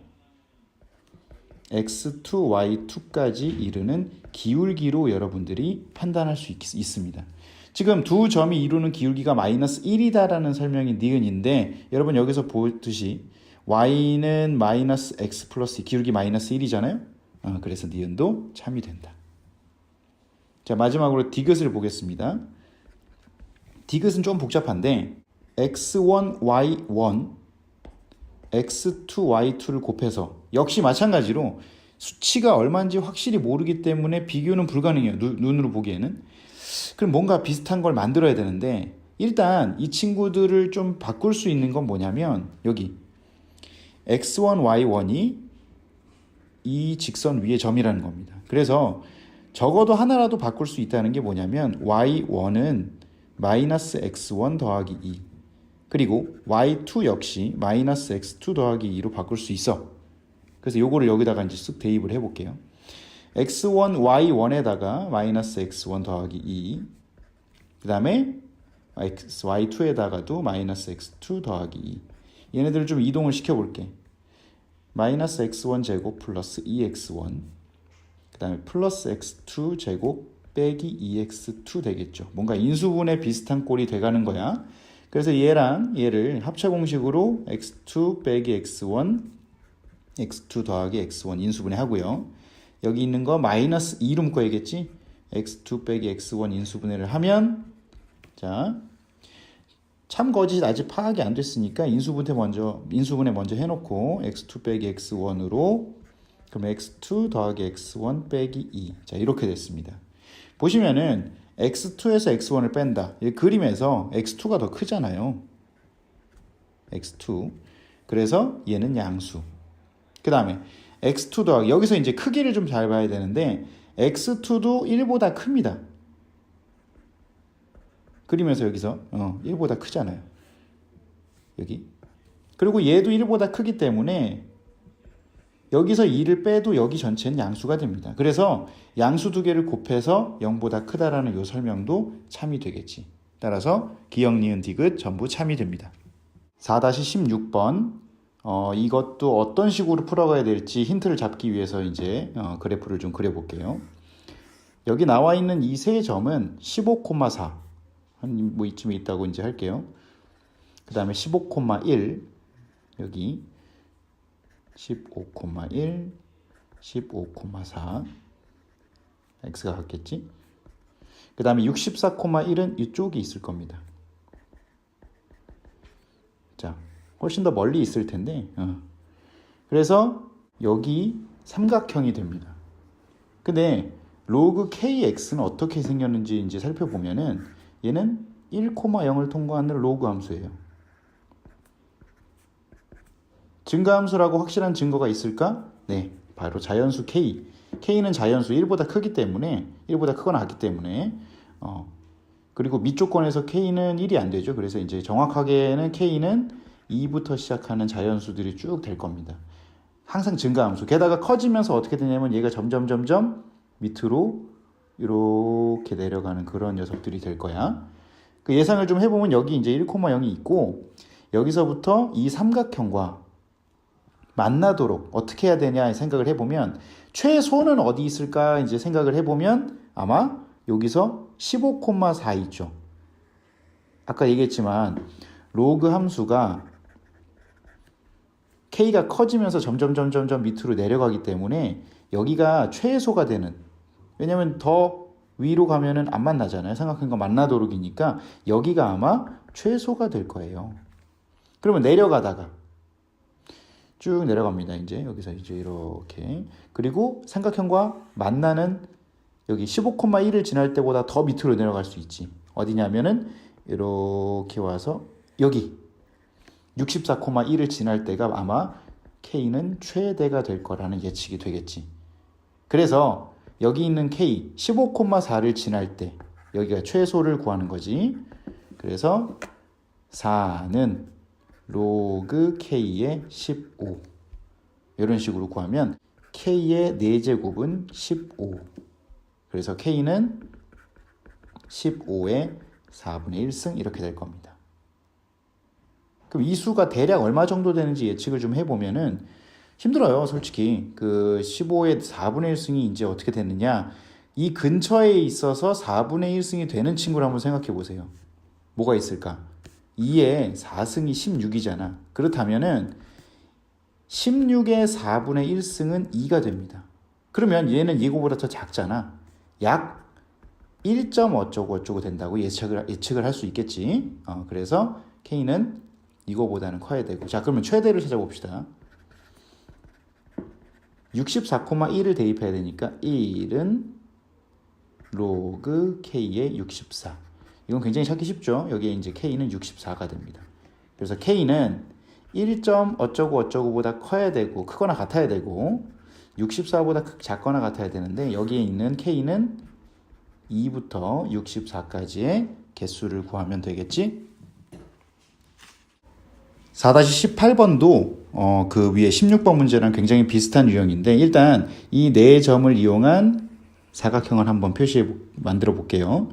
x2, y2까지 이르는 기울기로 여러분들이 판단할 수 있습니다. 지금 두 점이 이루는 기울기가 마이너스 1이다라는 설명이 니은인데 여러분 여기서 보듯이 y는 마이너스 x 플러스 기울기 마이너스 1이잖아요. 그래서 니은도 참이 된다. 자 마지막으로 디귿을 보겠습니다. 디귿은 좀 복잡한데 x1, y1, x2, y2를 곱해서 역시 마찬가지로 수치가 얼마인지 확실히 모르기 때문에 비교는 불가능해요. 눈으로 보기에는. 그럼 뭔가 비슷한 걸 만들어야 되는데 일단 이 친구들을 좀 바꿀 수 있는 건 뭐냐면 여기 x1, y1이 이 직선 위의 점이라는 겁니다. 그래서 적어도 하나라도 바꿀 수 있다는 게 뭐냐면 y1은 마이너스 x1 더하기 2 그리고 y2 역시 마이너스 x2 더하기 2로 바꿀 수 있어. 그래서 요거를 여기다가 이제 쓱 대입을 해볼게요. x1, y1에다가 마이너스 x1 더하기 2 그 다음에 y2에다가도 마이너스 x2 더하기 2 얘네들을 좀 이동을 시켜볼게. 마이너스 x1 제곱 플러스 2x1 그 다음에 플러스 x2 제곱 빼기 2x2 되겠죠. 뭔가 인수분해 비슷한 꼴이 돼가는 거야. 그래서 얘랑 얘를 합차 공식으로 x2 빼기 x1, x2 더하기 x1 인수분해 하고요. 여기 있는 거 마이너스 2로 묶어야겠지? x2 빼기 x1 인수분해를 하면, 자, 참 거짓 아직 파악이 안 됐으니까 인수분해 먼저 해놓고 x2 빼기 x1으로, 그럼 x2 더하기 x1 빼기 2. 자, 이렇게 됐습니다. 보시면은 x2에서 x1을 뺀다. 이 그림에서 x2가 더 크잖아요. x2. 그래서 얘는 양수. 그 다음에 x2 더하기, 여기서 이제 크기를 좀 잘 봐야 되는데 x2도 1보다 큽니다. 그림에서 여기서 1보다 크잖아요. 여기. 그리고 얘도 1보다 크기 때문에 여기서 2를 빼도 여기 전체는 양수가 됩니다. 그래서 양수 두 개를 곱해서 0보다 크다라는 이 설명도 참이 되겠지. 따라서 기역, 니은, 디귿 전부 참이 됩니다. 4-16번. 이것도 어떤 식으로 풀어가야 될지 힌트를 잡기 위해서 이제 그래프를 좀 그려볼게요. 여기 나와 있는 이 세 점은 15,4 한 뭐 이쯤에 있다고 이제 할게요. 그 다음에 15,1 여기 15,1 15,4 x가 같겠지. 그 다음에 64,1은 이쪽이 있을 겁니다. 자, 훨씬 더 멀리 있을 텐데 그래서 여기 삼각형이 됩니다. 근데 로그 kx는 어떻게 생겼는지 이제 살펴보면은 얘는 1,0을 통과하는 로그 함수예요. 증가함수라고 확실한 증거가 있을까? 네, 바로 자연수 k. k는 자연수 1보다 크기 때문에 1보다 크거나 같기 때문에 그리고 밑조건에서 k는 1이 안 되죠. 그래서 이제 정확하게는 k는 2부터 시작하는 자연수들이 쭉 될 겁니다. 항상 증가함수. 게다가 커지면서 어떻게 되냐면 얘가 점점 밑으로 이렇게 내려가는 그런 녀석들이 될 거야. 그 예상을 좀 해보면 여기 이제 1,0이 있고 여기서부터 이 삼각형과 만나도록 어떻게 해야 되냐 생각을 해보면 최소는 어디 있을까 이제 생각을 해보면 아마 여기서 15,4 있죠. 아까 얘기했지만 로그 함수가 k가 커지면서 점점 밑으로 내려가기 때문에 여기가 최소가 되는, 왜냐면 더 위로 가면은 안 만나잖아요. 삼각형과 만나도록이니까 여기가 아마 최소가 될 거예요. 그러면 내려가다가 쭉 내려갑니다. 이제 여기서 이제 이렇게. 그리고 삼각형과 만나는 여기 15,1을 지날 때보다 더 밑으로 내려갈 수 있지. 어디냐면은 이렇게 와서 여기 64,1을 지날 때가 아마 k는 최대가 될 거라는 예측이 되겠지. 그래서 여기 있는 k 15,4를 지날 때 여기가 최소를 구하는 거지. 그래서 4는 로그 k의 15 이런 식으로 구하면 k의 4제곱은 15. 그래서 k는 15의 4분의 1승 이렇게 될 겁니다. 그럼 이 수가 대략 얼마 정도 되는지 예측을 좀 해보면은 힘들어요, 솔직히. 그 15의 4분의 1승이 이제 어떻게 됐느냐. 이 근처에 있어서 4분의 1승이 되는 친구를 한번 생각해 보세요. 뭐가 있을까? 2의 4승이 16이잖아. 그렇다면은 16의 4분의 1승은 2가 됩니다. 그러면 얘는 이거보다 더 작잖아. 약 1점 어쩌고 된다고 예측을 할 수 있겠지. 그래서 k는 이거보다는 커야 되고. 자, 그러면 최대를 찾아봅시다. 64,1을 대입해야 되니까 1은 로그 k의 64. 이건 굉장히 찾기 쉽죠. 여기에 이제 k는 64가 됩니다. 그래서 k는 1점 어쩌고보다 커야 되고 크거나 같아야 되고 64보다 작거나 같아야 되는데 여기에 있는 k는 2부터 64까지의 개수를 구하면 되겠지. 4-18번도 그 위에 16번 문제랑 굉장히 비슷한 유형인데 일단 이 네 점을 이용한 사각형을 한번 만들어 볼게요.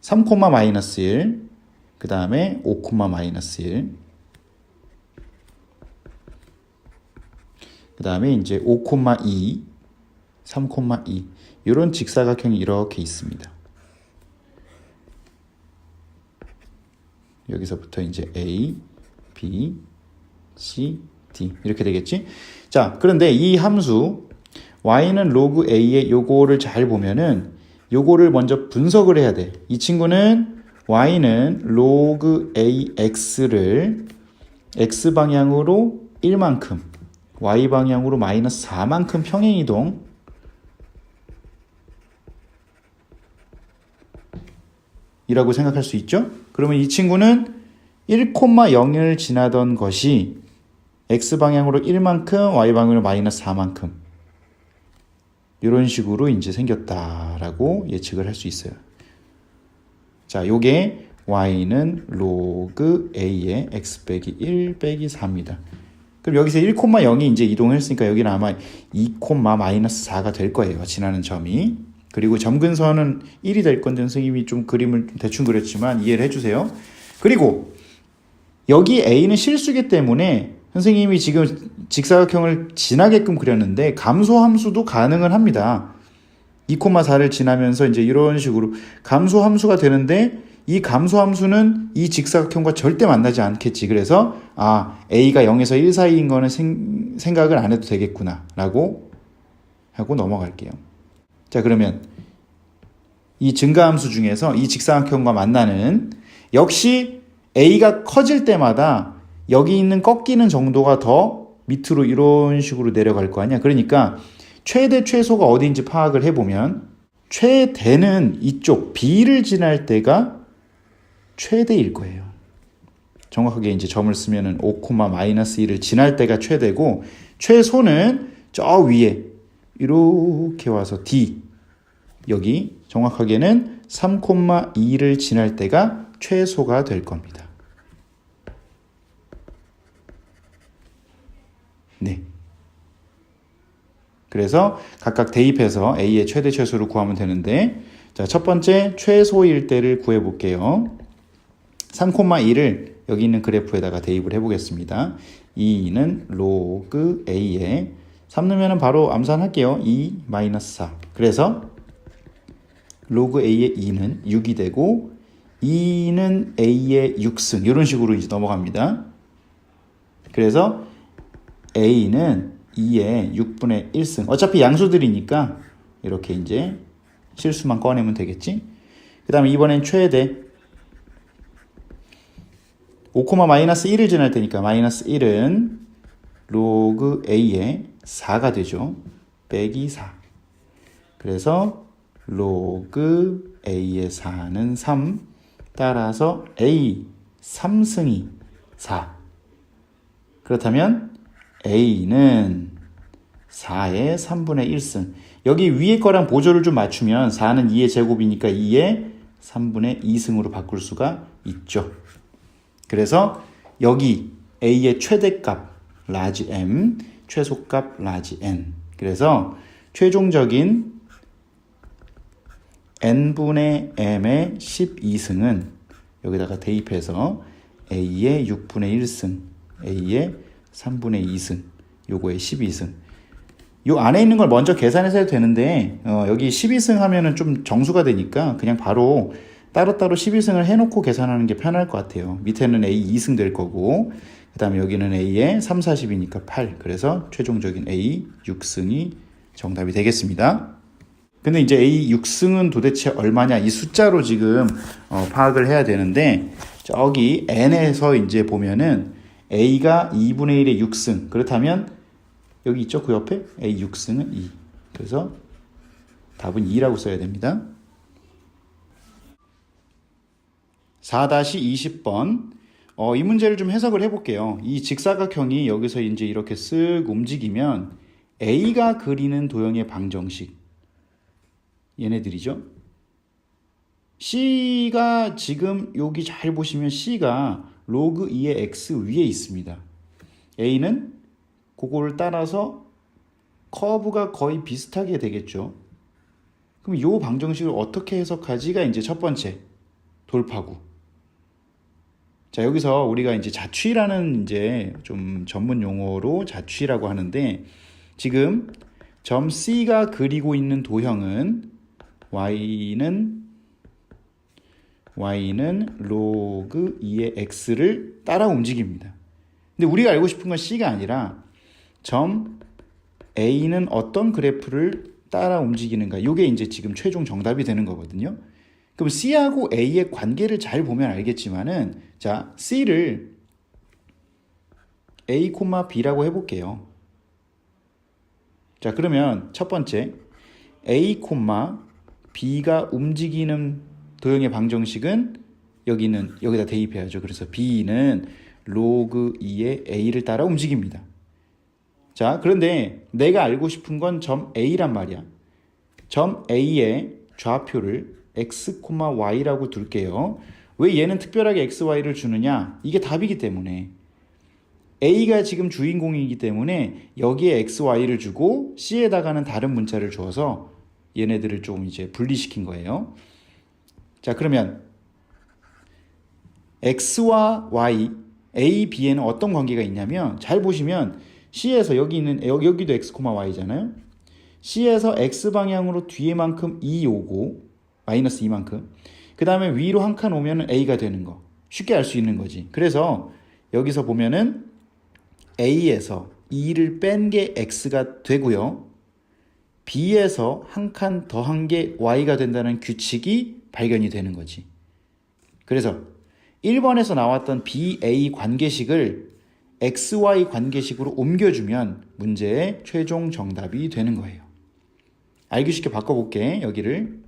3,-1 그 다음에 5,-1 그 다음에 이제 5,2 3,2 이런 직사각형이 이렇게 있습니다. 여기서부터 이제 A, B, C, D 이렇게 되겠지? 자, 그런데 이 함수 y는 로그 a의 요거를 잘 보면은 요거를 먼저 분석을 해야 돼. 이 친구는 y는 로그 ax를 x 방향으로 1만큼, y 방향으로 마이너스 4만큼 평행이동 이라고 생각할 수 있죠? 그러면 이 친구는 1,0을 지나던 것이 x방향으로 1만큼, y방향으로 마이너스 4만큼 이런 식으로 이제 생겼다라고 예측을 할 수 있어요. 자, 요게 y는 로그 a의 x 빼기 1 빼기 4입니다. 그럼 여기서 1,0이 이제 이동을 했으니까 여기는 아마 2, 마이너스 4가 될 거예요. 지나는 점이. 그리고 점근선은 1이 될 건데 선생님이 좀 그림을 대충 그렸지만 이해를 해주세요. 그리고 여기 a는 실수기 때문에 선생님이 지금 직사각형을 지나게끔 그렸는데 감소함수도 가능은 합니다. 2,4를 지나면서 이제 이런 식으로 감소함수가 되는데 이 감소함수는 이 직사각형과 절대 만나지 않겠지. 그래서 a가 0에서 1 사이인 거는 생각을 안 해도 되겠구나 라고 하고 넘어갈게요. 자, 그러면 이 증가함수 중에서 이 직사각형과 만나는 역시 a가 커질 때마다 여기 있는 꺾이는 정도가 더 밑으로 이런 식으로 내려갈 거 아니야. 그러니까 최대 최소가 어디인지 파악을 해보면 최대는 이쪽 B를 지날 때가 최대일 거예요. 정확하게 이제 점을 쓰면은 5, 마이너스 1을 지날 때가 최대고 최소는 저 위에 이렇게 와서 D 여기 정확하게는 3,2를 지날 때가 최소가 될 겁니다. 네. 그래서 각각 대입해서 A의 최대 최소를 구하면 되는데 자, 첫 번째 최소일 때를 구해 볼게요. 3,2를 여기 있는 그래프에다가 대입을 해 보겠습니다. 2는 로그 A에 3 넣으면 바로 암산할게요. 2 마이너스 4. 그래서 로그 A의 2는 6이 되고 2는 A의 6승 이런 식으로 이제 넘어갑니다. 그래서 A는 2의 6분의 1승. 어차피 양수들이니까 이렇게 이제 실수만 꺼내면 되겠지. 그 다음에 이번엔 최대 5, 마이너스 1을 지날 테니까 마이너스 1은 로그 A의 4가 되죠. 빼기 4. 그래서 로그 A의 4는 3. 따라서 A 3승이 4. 그렇다면 A는 4의 3분의 1승. 여기 위에 거랑 보조를 좀 맞추면 4는 2의 제곱이니까 2의 3분의 2승으로 바꿀 수가 있죠. 그래서 여기 A의 최대값 라지 M, 최소값 라지 N. 그래서 최종적인 N분의 M의 12승은 여기다가 대입해서 A의 6분의 1승, A의 3분의 2승, 요거의 12승. 요 안에 있는 걸 먼저 계산해서 해도 되는데 여기 12승 하면은 좀 정수가 되니까 그냥 바로 따로따로 12승을 해놓고 계산하는 게 편할 것 같아요. 밑에는 A 2승 될 거고 그 다음에 여기는 A의 3, 40이니까 8. 그래서 최종적인 A 6승이 정답이 되겠습니다. 근데 이제 A 6승은 도대체 얼마냐 이 숫자로 지금 파악을 해야 되는데 저기 N에서 이제 보면은 A가 2분의 1의 6승. 그렇다면 여기 있죠? 그 옆에 A 6승은 2. 그래서 답은 2라고 써야 됩니다. 4-20번. 이 문제를 좀 해석을 해볼게요. 이 직사각형이 여기서 이제 이렇게 쓱 움직이면 A가 그리는 도형의 방정식. 얘네들이죠. C가 지금 여기 잘 보시면 C가 로그 2의 X 위에 있습니다. A는 그거를 따라서 커브가 거의 비슷하게 되겠죠. 그럼 이 방정식을 어떻게 해석하지가 이제 첫 번째 돌파구. 자, 여기서 우리가 이제 자취라는 이제 좀 전문 용어로 자취라고 하는데 지금 점 C가 그리고 있는 도형은 Y는 y는 로그 2의 x를 따라 움직입니다. 근데 우리가 알고 싶은 건 c가 아니라 점 a는 어떤 그래프를 따라 움직이는가. 이게 이제 지금 최종 정답이 되는 거거든요. 그럼 c하고 a의 관계를 잘 보면 알겠지만은, 자, c를 a, b라고 해볼게요. 자, 그러면 첫 번째 a, b가 움직이는 도형의 방정식은 여기다 대입해야죠. 그래서 b는 로그 2의 a를 따라 움직입니다. 자, 그런데 내가 알고 싶은 건 점 a란 말이야. 점 a의 좌표를 x, y라고 둘게요. 왜 얘는 특별하게 x, y를 주느냐? 이게 답이기 때문에. a가 지금 주인공이기 때문에 여기에 x, y를 주고 c에다가는 다른 문자를 주어서 얘네들을 좀 이제 분리시킨 거예요. 자, 그러면 x와 y, a, b에는 어떤 관계가 있냐면, 잘 보시면 c에서 여기도 x, y잖아요. c에서 x 방향으로 뒤에만큼 2 오고 마이너스 2만큼, 그 다음에 위로 한 칸 오면은 a가 되는 거 쉽게 알 수 있는 거지. 그래서 여기서 보면은 a에서 2를 뺀 게 x가 되고요, b에서 한 칸 더한 게 y가 된다는 규칙이 발견이 되는 거지. 그래서 1번에서 나왔던 BA 관계식을 XY 관계식으로 옮겨주면 문제의 최종 정답이 되는 거예요. 알기 쉽게 바꿔볼게. 여기를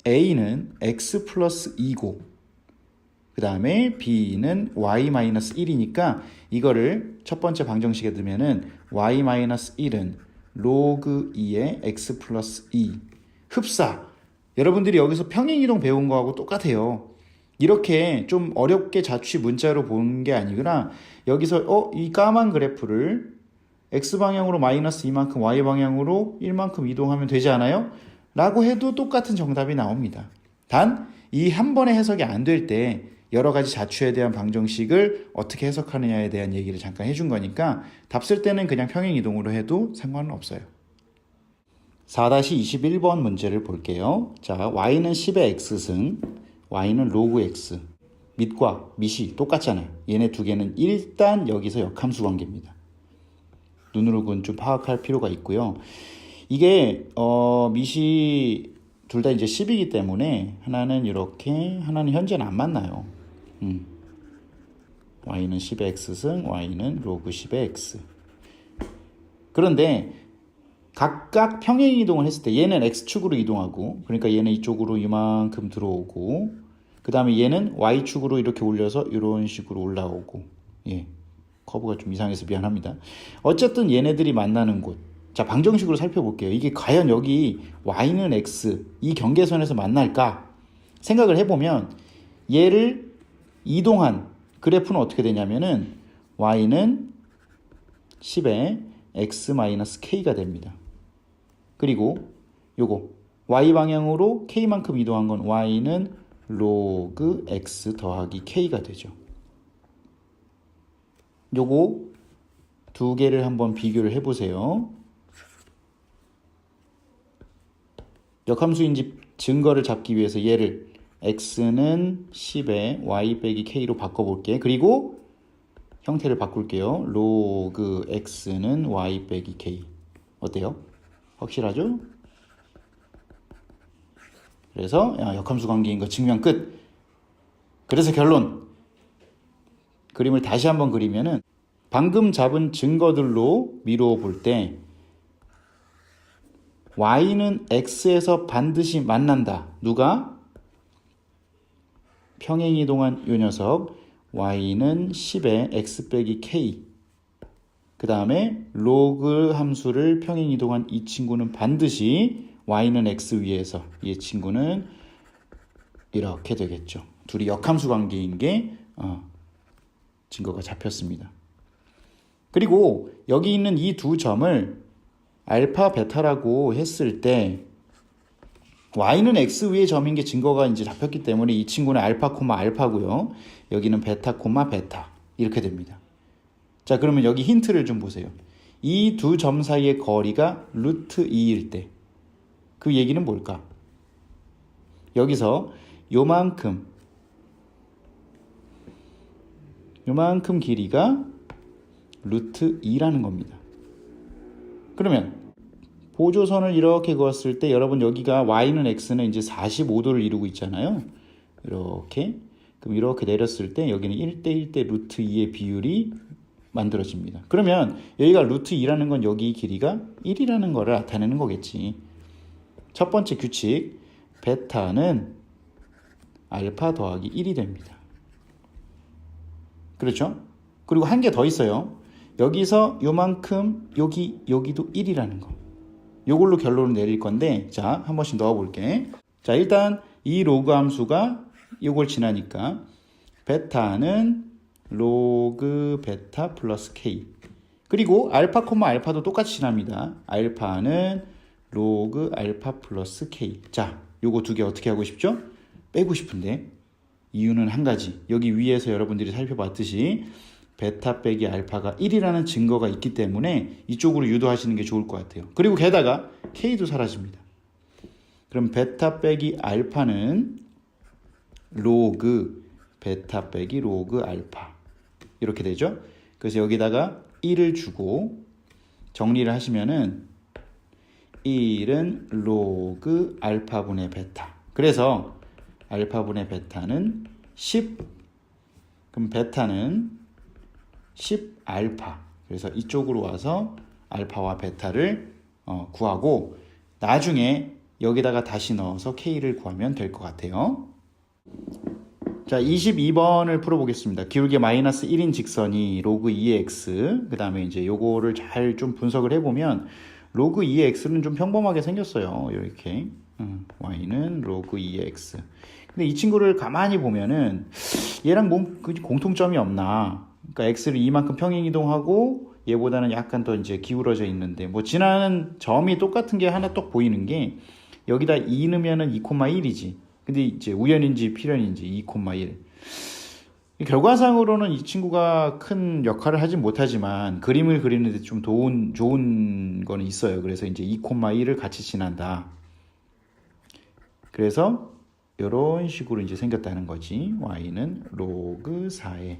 A는 X 플러스 2고 그 다음에 B는 Y 마이너스 1이니까 이거를 첫 번째 방정식에 두면은 Y 마이너스 1은 로그 2의 X 플러스 2 흡사. 여러분들이 여기서 평행이동 배운 거하고 똑같아요. 이렇게 좀 어렵게 자취 문자로 본 게 아니구나. 여기서 이 까만 그래프를 X방향으로 마이너스 2만큼 Y방향으로 1만큼 이동하면 되지 않아요? 라고 해도 똑같은 정답이 나옵니다. 단 이 한 번의 해석이 안 될 때 여러 가지 자취에 대한 방정식을 어떻게 해석하느냐에 대한 얘기를 잠깐 해준 거니까 답 쓸 때는 그냥 평행이동으로 해도 상관은 없어요. 4-21번 문제를 볼게요. 자, y는 10의 x승, y는 로그 x. 밑과 밑이 똑같잖아요. 얘네 두 개는 일단 여기서 역함수 관계입니다. 눈으로 그건 좀 파악할 필요가 있고요. 이게 밑이 둘 다 이제 10이기 때문에 하나는 이렇게, 하나는 현재는 안 만나요. y는 10의 x승, y는 로그 10의 x. 그런데 각각 평행이동을 했을 때 얘는 x축으로 이동하고, 그러니까 얘는 이쪽으로 이만큼 들어오고, 그 다음에 얘는 y축으로 이렇게 올려서 이런 식으로 올라오고, 예, 커브가 좀 이상해서 미안합니다. 어쨌든 얘네들이 만나는 곳, 자, 방정식으로 살펴볼게요. 이게 과연 여기 y는 x 이 경계선에서 만날까 생각을 해보면 얘를 이동한 그래프는 어떻게 되냐면은 y는 10에 x-k가 됩니다. 그리고 요거 y 방향으로 k만큼 이동한 건 y는 로그 x 더하기 k가 되죠. 요거 두 개를 한번 비교를 해보세요. 역함수인지 증거를 잡기 위해서 얘를 x는 10에 y 빼기 k로 바꿔볼게. 그리고 형태를 바꿀게요. 로그 x는 y 빼기 k. 어때요? 확실하죠? 그래서 역함수 관계인 거 증명 끝. 그래서 결론. 그림을 다시 한번 그리면은 방금 잡은 증거들로 미루어 볼 때 y는 x에서 반드시 만난다. 누가? 평행이동한 요 녀석 y는 10에 x 빼기 k. 그 다음에 로그 함수를 평행이동한 이 친구는 반드시 y는 x 위에서, 이 친구는 이렇게 되겠죠. 둘이 역함수 관계인 게 증거가 잡혔습니다. 그리고 여기 있는 이 두 점을 알파, 베타라고 했을 때 y는 x 위의 점인 게 증거가 이제 잡혔기 때문에 이 친구는 알파, 알파고요. 여기는 베타, 베타 이렇게 됩니다. 자, 그러면 여기 힌트를 좀 보세요. 이 두 점 사이의 거리가 루트 2일 때 그 얘기는 뭘까? 여기서 요만큼 길이가 루트 2라는 겁니다. 그러면 보조선을 이렇게 그었을 때 여러분 여기가 y는 x는 이제 45도를 이루고 있잖아요. 이렇게. 그럼 이렇게 내렸을 때 여기는 1대1대 루트 2의 비율이 만들어집니다. 그러면 여기가 루트 2라는 건 여기 길이가 1이라는 거를 나타내는 거겠지. 첫 번째 규칙, 베타는 알파 더하기 1이 됩니다. 그렇죠? 그리고 한 개 더 있어요. 여기서 요만큼 여기도 1이라는 거. 요걸로 결론을 내릴 건데, 자, 한 번씩 넣어 볼게. 자, 일단 이 로그 함수가 요걸 지나니까 베타는 로그 베타 플러스 k. 그리고 알파 콤마 알파도 똑같이 지납니다. 알파는 로그 알파 플러스 k. 자, 요거 두 개 어떻게 하고 싶죠? 빼고 싶은데 이유는 한 가지. 여기 위에서 여러분들이 살펴봤듯이 베타 빼기 알파가 1이라는 증거가 있기 때문에 이쪽으로 유도하시는 게 좋을 것 같아요. 그리고 게다가 k도 사라집니다. 그럼 베타 빼기 알파는 로그 베타 빼기 로그 알파 이렇게 되죠. 그래서 여기다가 1을 주고 정리를 하시면은 1은 로그 알파분의 베타. 그래서 알파분의 베타는 10. 그럼 베타는 10 알파. 그래서 이쪽으로 와서 알파와 베타를 구하고 나중에 여기다가 다시 넣어서 k를 구하면 될 것 같아요. 자, 22번을 풀어보겠습니다. 기울기 마이너스 1인 직선이 로그 2의 x, 그 다음에 이제 요거를 잘 좀 분석을 해보면 로그 2의 x는 좀 평범하게 생겼어요. 이렇게 y는 로그 2의 x. 근데 이 친구를 가만히 보면은 얘랑 뭐 공통점이 없나? 그러니까 x를 이만큼 평행 이동하고 얘보다는 약간 더 이제 기울어져 있는데 뭐 지나는 점이 똑같은 게 하나 똑 보이는 게 여기다 2 넣으면은 2,1이지. 근데 이제 우연인지 필연인지 2,1. 결과상으로는 이 친구가 큰 역할을 하진 못하지만 그림을 그리는데 좀 좋은 거는 있어요. 그래서 이제 2,1을 같이 지난다. 그래서 이런 식으로 이제 생겼다는 거지. y는 로그 4에.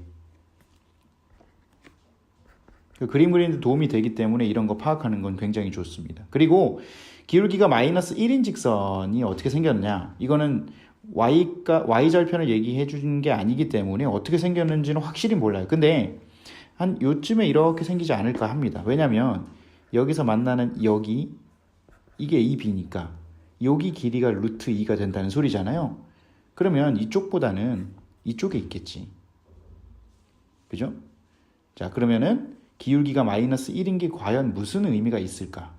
그림 그리는데 도움이 되기 때문에 이런 거 파악하는 건 굉장히 좋습니다. 그리고 기울기가 마이너스 1인 직선이 어떻게 생겼냐? 이거는 y절편을 얘기해 주는 게 아니기 때문에 어떻게 생겼는지는 확실히 몰라요. 근데 한 요쯤에 이렇게 생기지 않을까 합니다. 왜냐면 여기서 만나는 이게 AB니까 여기 길이가 루트 2가 된다는 소리잖아요. 그러면 이쪽보다는 이쪽에 있겠지. 그죠? 자, 그러면은 기울기가 마이너스 1인 게 과연 무슨 의미가 있을까?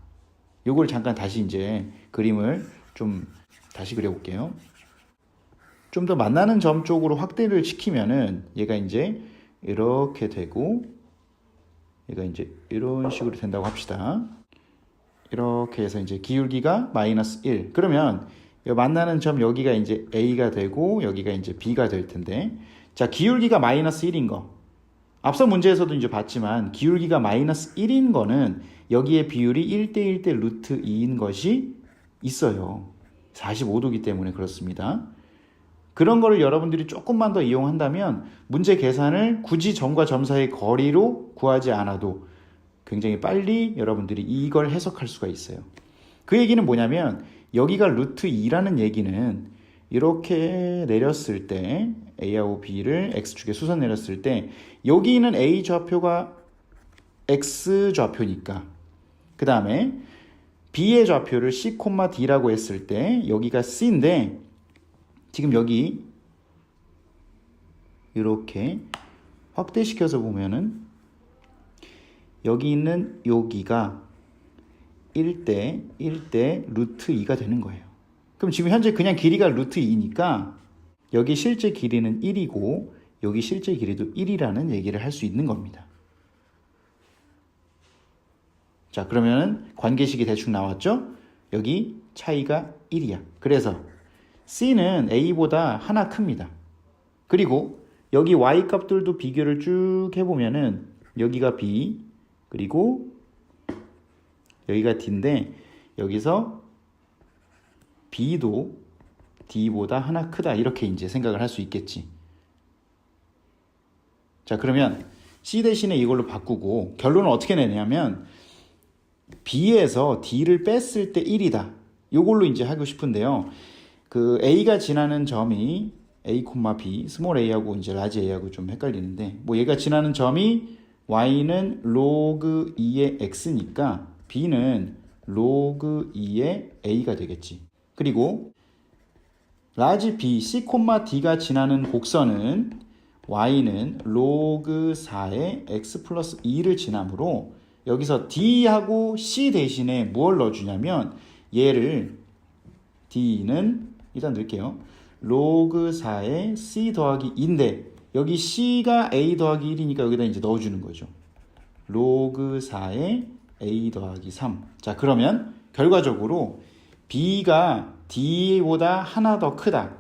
요걸 잠깐 다시 이제 그림을 좀 다시 그려볼게요. 좀 더 만나는 점 쪽으로 확대를 시키면은 얘가 이제 이렇게 되고 얘가 이제 이런 식으로 된다고 합시다. 이렇게 해서 이제 기울기가 마이너스 1. 그러면 만나는 점 여기가 이제 A가 되고 여기가 이제 B가 될 텐데 자, 기울기가 마이너스 1인 거. 앞서 문제에서도 이제 봤지만 기울기가 마이너스 1인 거는 여기에 비율이 1대1대 루트 2인 것이 있어요. 45도기 때문에 그렇습니다. 그런 거를 여러분들이 조금만 더 이용한다면 문제 계산을 굳이 점과 점 사이의 거리로 구하지 않아도 굉장히 빨리 여러분들이 이걸 해석할 수가 있어요. 그 얘기는 뭐냐면 여기가 루트 2라는 얘기는 이렇게 내렸을 때 A하고 B를 X축에 수선 내렸을 때 여기 있는 A 좌표가 X 좌표니까 그 다음에 B의 좌표를 C, D라고 했을 때 여기가 C인데 지금 여기 이렇게 확대시켜서 보면은 여기 있는 여기가 1대 루트 2가 되는 거예요. 그럼 지금 현재 그냥 길이가 루트 2니까 여기 실제 길이는 1이고 여기 실제 길이도 1이라는 얘기를 할 수 있는 겁니다. 자, 그러면은 관계식이 대충 나왔죠? 여기 차이가 1이야. 그래서 C는 A보다 하나 큽니다. 그리고 여기 Y 값들도 비교를 쭉 해보면은 여기가 B 그리고 여기가 D인데 여기서 B도 D보다 하나 크다. 이렇게 이제 생각을 할 수 있겠지. 자, 그러면 C 대신에 이걸로 바꾸고 결론은 어떻게 내냐면 B에서 D를 뺐을 때 1이다. 이걸로 이제 하고 싶은데요. 그 A가 지나는 점이 A, B, 스몰 a하고 이제 라지 a하고 좀 헷갈리는데 뭐 얘가 지나는 점이 y는 로그 2의 x니까 b는 로그 2의 a가 되겠지. 그리고 라지 b, c, d가 지나는 곡선은 y는 로그 4의 x 플러스 2를 지나므로 여기서 d하고 c 대신에 뭘 넣어주냐면 얘를 d는 일단 넣을게요. 로그 4의 c 더하기 2인데 여기 c가 a 더하기 1이니까 여기다 이제 넣어주는 거죠. 로그 4의 a 더하기 3. 자, 그러면 결과적으로 b가 d보다 하나 더 크다.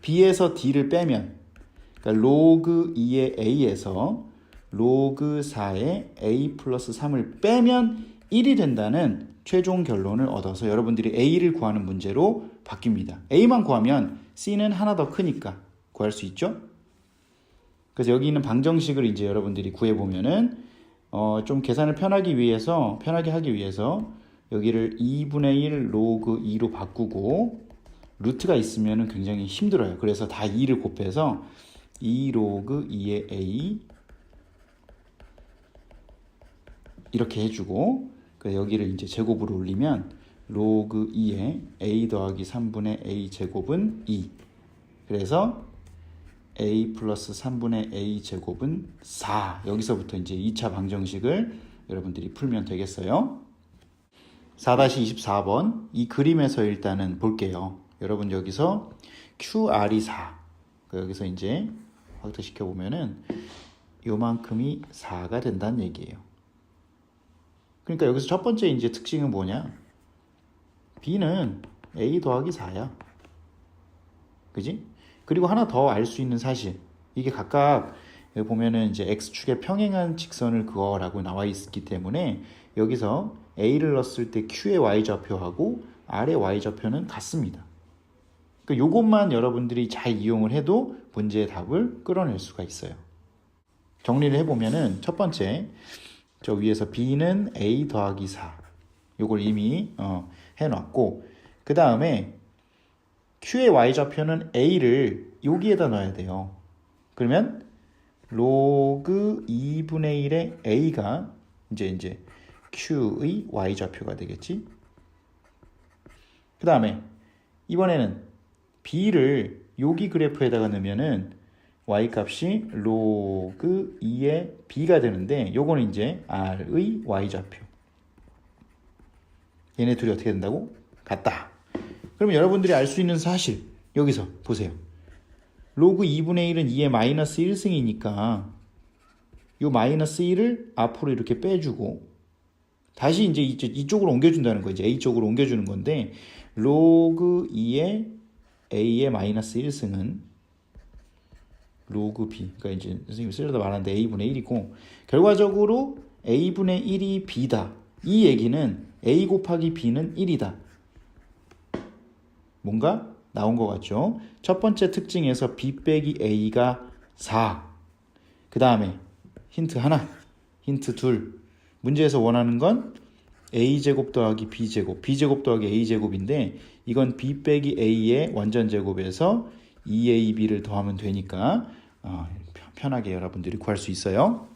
b에서 d를 빼면 그러니까 로그 2의 a에서 로그 4의 a 플러스 3을 빼면 1이 된다는 최종 결론을 얻어서 여러분들이 a를 구하는 문제로 바뀝니다. a만 구하면 c는 하나 더 크니까 구할 수 있죠. 그래서 여기 있는 방정식을 이제 여러분들이 구해보면은 좀 계산을 편하게 하기 위해서 여기를 2분의 1 로그 2로 바꾸고 루트가 있으면 굉장히 힘들어요. 그래서 다 2를 곱해서 2 로그 2의 a 이렇게 해주고 여기를 이제 제곱으로 올리면 로그 2의 a 더하기 3분의 a 제곱은 2. 그래서 a 플러스 3분의 a 제곱은 4. 여기서부터 이제 2차 방정식을 여러분들이 풀면 되겠어요. 4-24번 이 그림에서 일단은 볼게요. 여러분 여기서 QR이 4. 여기서 이제 확대시켜 보면은 요만큼이 4가 된다는 얘기예요. 그러니까 여기서 첫 번째 이제 특징은 뭐냐? B는 A 더하기 4야. 그지? 그리고 하나 더 알 수 있는 사실. 이게 각각 여기 보면은 이제 X축에 평행한 직선을 그어라고 나와 있기 때문에 여기서 A를 넣었을 때 Q의 Y좌표하고 R의 Y좌표는 같습니다. 그러니까 요것만 여러분들이 잘 이용을 해도 문제의 답을 끌어낼 수가 있어요. 정리를 해보면은 첫 번째, 저 위에서 B는 A 더하기 4. 요걸 이미 해놨고 그 다음에 Q의 Y좌표는 A를 여기에다 넣어야 돼요. 그러면 로그 2분의 1의 A가 이제 Q의 Y좌표가 되겠지. 그 다음에 이번에는 B를 여기 그래프에다가 넣으면은 Y값이 로그 2의 B가 되는데 요거는 이제 R의 Y좌표. 얘네 둘이 어떻게 된다고? 같다. 그러면 여러분들이 알 수 있는 사실 여기서 보세요. 로그 2분의 1은 2의 마이너스 1승이니까 요 마이너스 1을 앞으로 이렇게 빼주고 다시 이제 이쪽으로 옮겨준다는 거예요. 이제 A 쪽으로 옮겨주는 건데 로그 2의 A의 마이너스 1승은 로그 B. 그러니까 이제 선생님이 쓰려다 말하는데 A분의 1이고 결과적으로 A분의 1이 B다. 이 얘기는 A 곱하기 B는 1이다. 뭔가 나온 것 같죠? 첫 번째 특징에서 B 빼기 A가 4. 그 다음에 힌트 하나, 힌트 둘. 문제에서 원하는 건 A제곱 더하기 B제곱, B제곱 더하기 A제곱인데 이건 B 빼기 A의 완전 제곱에서 2AB를 더하면 되니까 편하게 여러분들이 구할 수 있어요.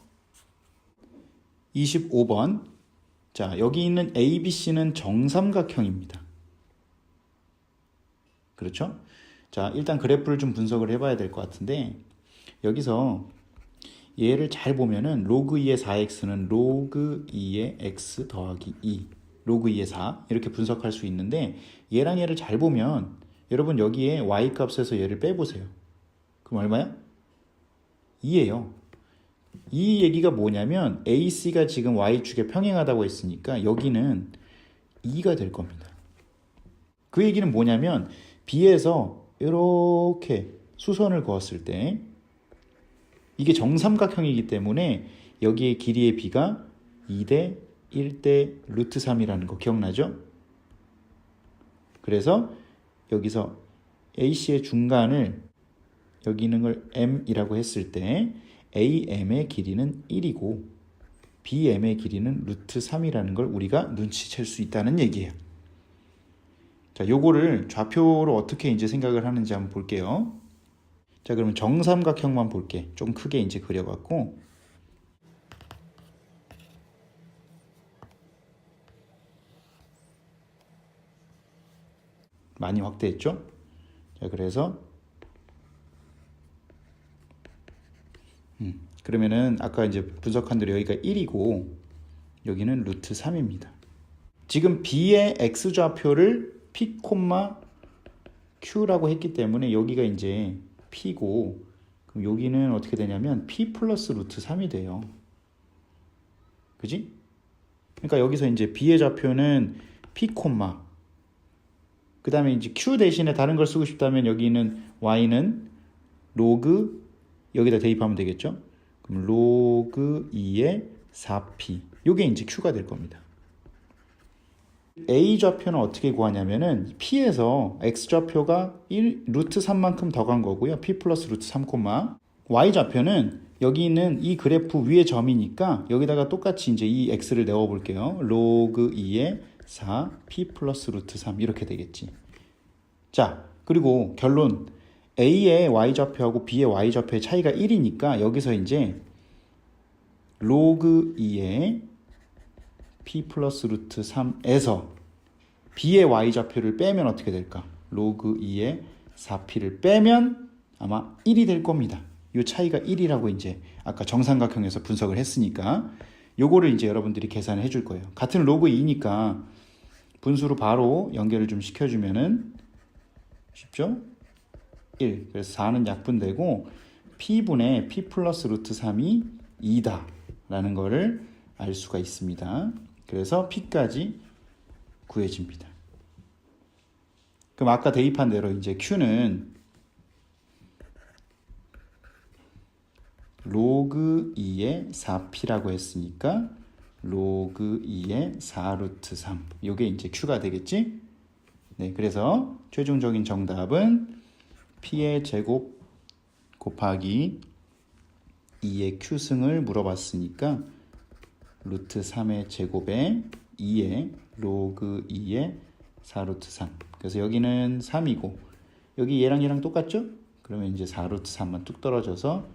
25번. 자, 여기 있는 ABC는 정삼각형입니다. 그렇죠? 자, 일단 그래프를 좀 분석을 해봐야 될 것 같은데 여기서 얘를 잘 보면은 로그 2의 4x는 로그 2의 x 더하기 2 로그 2의 4 이렇게 분석할 수 있는데 얘랑 얘를 잘 보면 여러분 여기에 y 값에서 얘를 빼보세요. 그럼 얼마야? 2예요. 이 얘기가 뭐냐면 AC가 지금 Y축에 평행하다고 했으니까 여기는 2가 될 겁니다. 그 얘기는 뭐냐면 B에서 이렇게 수선을 그었을 때 이게 정삼각형이기 때문에 여기에 길이의 B가 2대 1대 루트 3이라는 거 기억나죠? 그래서 여기서 AC의 중간을 여기 있는 걸 M이라고 했을 때 AM의 길이는 1이고 BM의 길이는 루트 3이라는 걸 우리가 눈치챌 수 있다는 얘기예요. 자, 요거를 좌표로 어떻게 이제 생각을 하는지 한번 볼게요. 자, 그러면 정삼각형만 볼게. 좀 크게 이제 그려갖고. 많이 확대했죠? 자, 그래서 그러면은 아까 이제 분석한 대로 여기가 1이고 여기는 루트 3입니다. 지금 B의 X좌표를 P, Q라고 했기 때문에 여기가 이제 P고 그럼 여기는 어떻게 되냐면 P 플러스 루트 3이 돼요. 그지? 그러니까 여기서 이제 B의 좌표는 P, 그 다음에 이제 Q 대신에 다른 걸 쓰고 싶다면 여기는 Y는 로그 여기다 대입하면 되겠죠? 그럼 로그 2의 4P 요게 이제 Q가 될 겁니다. A 좌표는 어떻게 구하냐면은 P에서 X 좌표가 1 루트 3만큼 더 간 거고요. P 플러스 루트 3, Y 좌표는 여기 있는 이 그래프 위의 점이니까 여기다가 똑같이 이제 이 X를 넣어 볼게요. 로그 2의 4 P 플러스 루트 3 이렇게 되겠지. 자, 그리고 결론 A의 Y좌표하고 B의 Y좌표의 차이가 1이니까 여기서 이제 로그 2의 P 플러스 루트 3에서 B의 Y좌표를 빼면 어떻게 될까? 로그 2의 4P를 빼면 아마 1이 될 겁니다. 이 차이가 1이라고 이제 아까 정삼각형에서 분석을 했으니까 요거를 이제 여러분들이 계산을 해줄 거예요. 같은 로그 2니까 분수로 바로 연결을 좀 시켜주면은 쉽죠? 1. 그래서 4는 약분되고 P분의 P 플러스 루트 3이 2다 라는 거를 알 수가 있습니다. 그래서 P까지 구해집니다. 그럼 아까 대입한 대로 이제 Q는 로그 2의 4P라고 했으니까 로그 2의 4루트 3 요게 이제 Q가 되겠지? 네, 그래서 최종적인 정답은 P의 제곱 곱하기 2의 Q승을 물어봤으니까 루트 3의 제곱에 2의 로그 2의 4루트 3 그래서 여기는 3이고 여기 얘랑 똑같죠? 그러면 이제 4루트 3만 뚝 떨어져서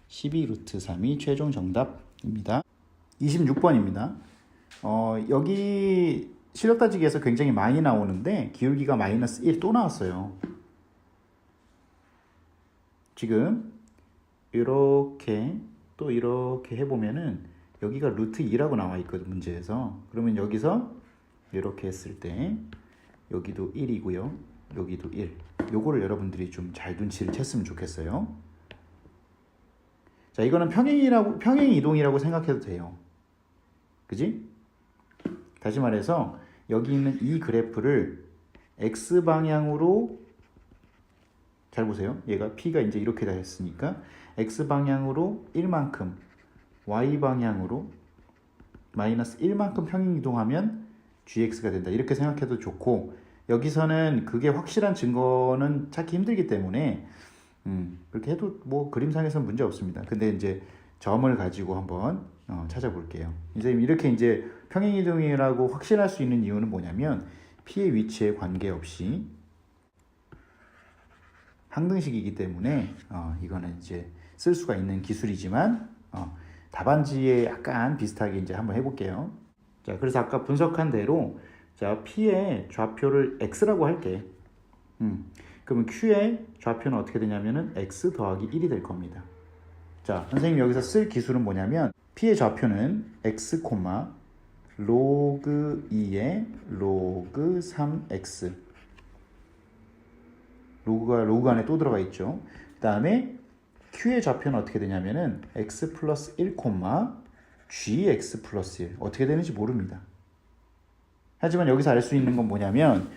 12루트 3이 최종 정답입니다. 26번입니다. 여기 시력 따지기에서 굉장히 많이 나오는데 기울기가 마이너스 1 또 나왔어요. 지금 이렇게 또 이렇게 해보면은 여기가 루트 2라고 나와 있거든 문제에서. 그러면 여기서 이렇게 했을 때 여기도 1이고요 여기도 1 요거를 여러분들이 좀 잘 눈치를 챘으면 좋겠어요. 자, 이거는 평행 이동이라고 생각해도 돼요. 그지? 다시 말해서 여기 있는 이 그래프를 X방향으로 잘 보세요. 얘가 P가 이제 이렇게 다 했으니까 X방향으로 1만큼 Y방향으로 마이너스 1만큼 평행 이동하면 GX가 된다. 이렇게 생각해도 좋고 여기서는 그게 확실한 증거는 찾기 힘들기 때문에 그렇게 해도 뭐 그림상에서는 문제 없습니다. 근데 이제 점을 가지고 한번 찾아볼게요. 선생님 이렇게 이제 평행이동이라고 확신할 수 있는 이유는 뭐냐면 P의 위치에 관계없이 항등식이기 때문에 이거는 이제 쓸 수가 있는 기술이지만 답안지에 약간 비슷하게 이제 한번 해볼게요. 자, 그래서 아까 분석한 대로 자 P의 좌표를 X라고 할게. 그러면 Q의 좌표는 어떻게 되냐면은 X 더하기 1이 될 겁니다. 자, 선생님이 여기서 쓸 기술은 뭐냐면 P의 좌표는 X, 로그 2의 로그 3X 로그가 로그 안에 또 들어가 있죠. 그 다음에 Q의 좌표는 어떻게 되냐면은 X 플러스 1, GX 플러스 1 어떻게 되는지 모릅니다. 하지만 여기서 알 수 있는 건 뭐냐면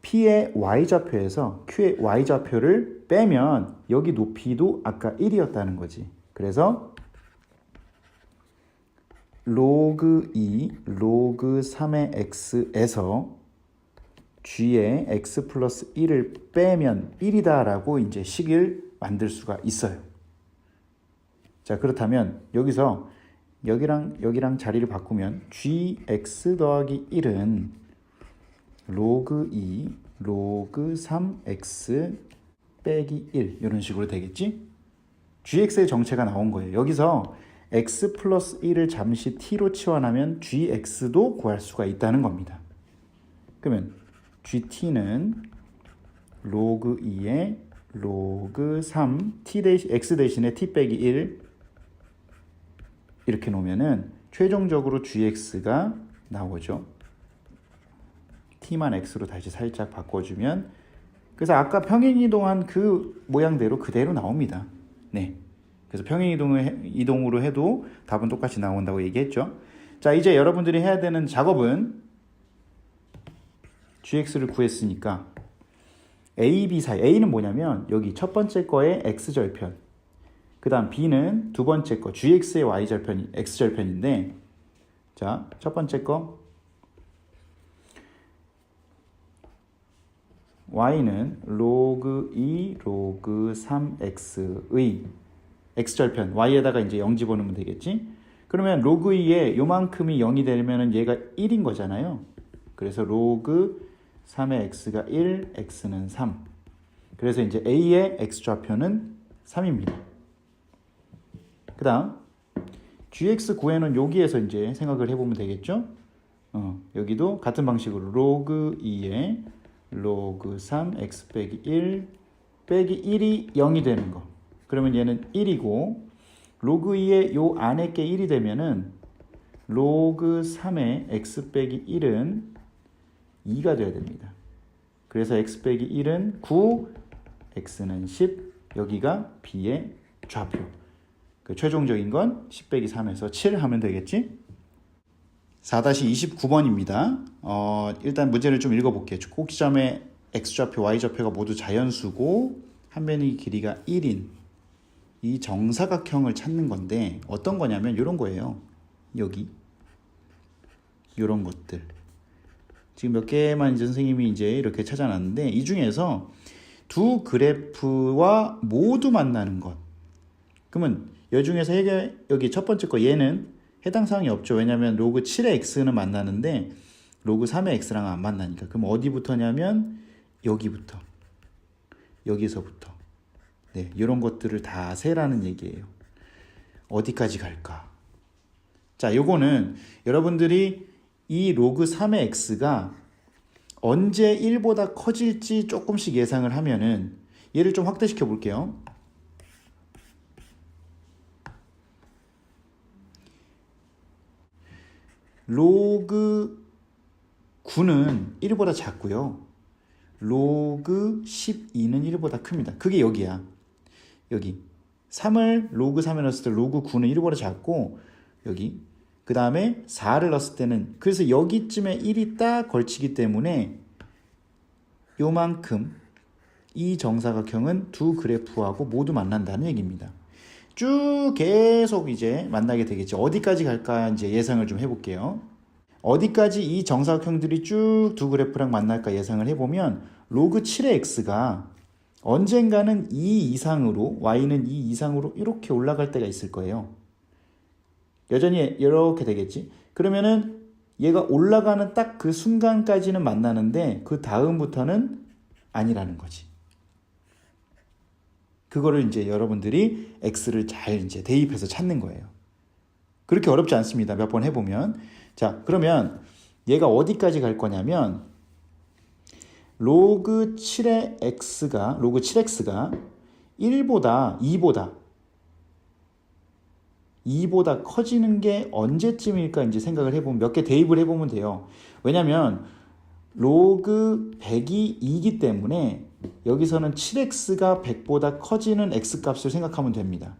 P의 Y좌표에서 Q의 Y좌표를 빼면 여기 높이도 아까 1이었다는 거지. 그래서 로그 2, 로그 3의 X에서 g에 x 플러스 1을 빼면 1이다 라고 이제 식을 만들 수가 있어요. 자, 그렇다면 여기서 여기랑 자리를 바꾸면 gx 더하기 1은 로그 2 로그 3x 빼기 1 이런 식으로 되겠지? gx의 정체가 나온 거예요. 여기서 x 플러스 1을 잠시 t로 치환하면 gx도 구할 수가 있다는 겁니다. 그러면 gt는 로그 2에 로그 3 x 대신에 t 빼기 1 이렇게 놓으면은 최종적으로 gx가 나오죠. t만 x로 다시 살짝 바꿔주면, 그래서 아까 평행이동한 그 모양대로 그대로 나옵니다. 네. 그래서 평행이동으로 해도 답은 똑같이 나온다고 얘기했죠. 자, 이제 여러분들이 해야 되는 작업은 gx를 구했으니까 a, b 사이, a는 뭐냐면 여기 첫 번째 거의 x절편, 그 다음 b는 두 번째 거 gx의 y절편이 x절편인데, 자, 첫 번째 거 y는 로그 2 로그 3x의 x절편, y에다가 이제 0 집어넣으면 되겠지. 그러면 로그 2에 요만큼이 0이 되면은 얘가 1인 거잖아요. 그래서 로그 3의 x가 1, x는 3. 그래서 이제 a의 x좌표는 3입니다. 그 다음 gx 구해놓은 여기에서 이제 생각을 해보면 되겠죠. 여기도 같은 방식으로 로그 2에 로그 3 x 빼기 1 빼기 1이 0이 되는 거. 그러면 얘는 1이고, 로그 2에 요 안에 게 1이 되면은 로그 3의 x 빼기 1은 2가 돼야 됩니다. 그래서 x 빼기 1은 9, x는 10, 여기가 b의 좌표. 그 최종적인 건 10 빼기 3에서 7 하면 되겠지? 4-29번입니다. 일단 문제를 좀 읽어볼게요. 꼭지점의 x좌표, y좌표가 모두 자연수고 한 변의 길이가 1인 이 정사각형을 찾는 건데, 어떤 거냐면 이런 거예요. 여기 이런 것들 지금 몇 개만 이제 선생님이 이제 이렇게 찾아놨는데, 이 중에서 두 그래프와 모두 만나는 것. 그러면 이 중에서 여기 첫 번째 거 얘는 해당 사항이 없죠. 왜냐하면 로그 7의 x는 만나는데 로그 3의 x랑은 안 만나니까. 그럼 어디부터냐면 여기부터, 여기서부터. 네, 이런 것들을 다 세라는 얘기예요. 어디까지 갈까? 자, 요거는 여러분들이 이 로그 3의 x가 언제 1보다 커질지 조금씩 예상을 하면은, 얘를 좀 확대시켜 볼게요. 로그 9는 1보다 작고요. 로그 12는 1보다 큽니다. 그게 여기야. 여기 3을 로그 3에 넣었을 때 로그 9는 1보다 작고, 여기 그 다음에 4를 넣었을 때는, 그래서 여기쯤에 1이 딱 걸치기 때문에 요만큼 이 정사각형은 두 그래프하고 모두 만난다는 얘기입니다. 쭉 계속 이제 만나게 되겠죠. 어디까지 갈까 이제 예상을 좀 해볼게요. 어디까지 이 정사각형들이 쭉 두 그래프랑 만날까 예상을 해보면, 로그 7의 x가 언젠가는 2 이상으로, y는 2 이상으로 이렇게 올라갈 때가 있을 거예요. 여전히 이렇게 되겠지. 그러면은 얘가 올라가는 딱 그 순간까지는 만나는데 그 다음부터는 아니라는 거지. 그거를 이제 여러분들이 x를 잘 이제 대입해서 찾는 거예요. 그렇게 어렵지 않습니다. 몇 번 해보면. 자, 그러면 얘가 어디까지 갈 거냐면, 로그 7의 x가, 로그 7x가 1보다, 2보다 커지는 게 언제쯤일까 이제 생각을 해보면, 몇 개 대입을 해보면 돼요. 왜냐면 로그 100이 2이기 때문에 여기서는 7x가 100보다 커지는 x값을 생각하면 됩니다.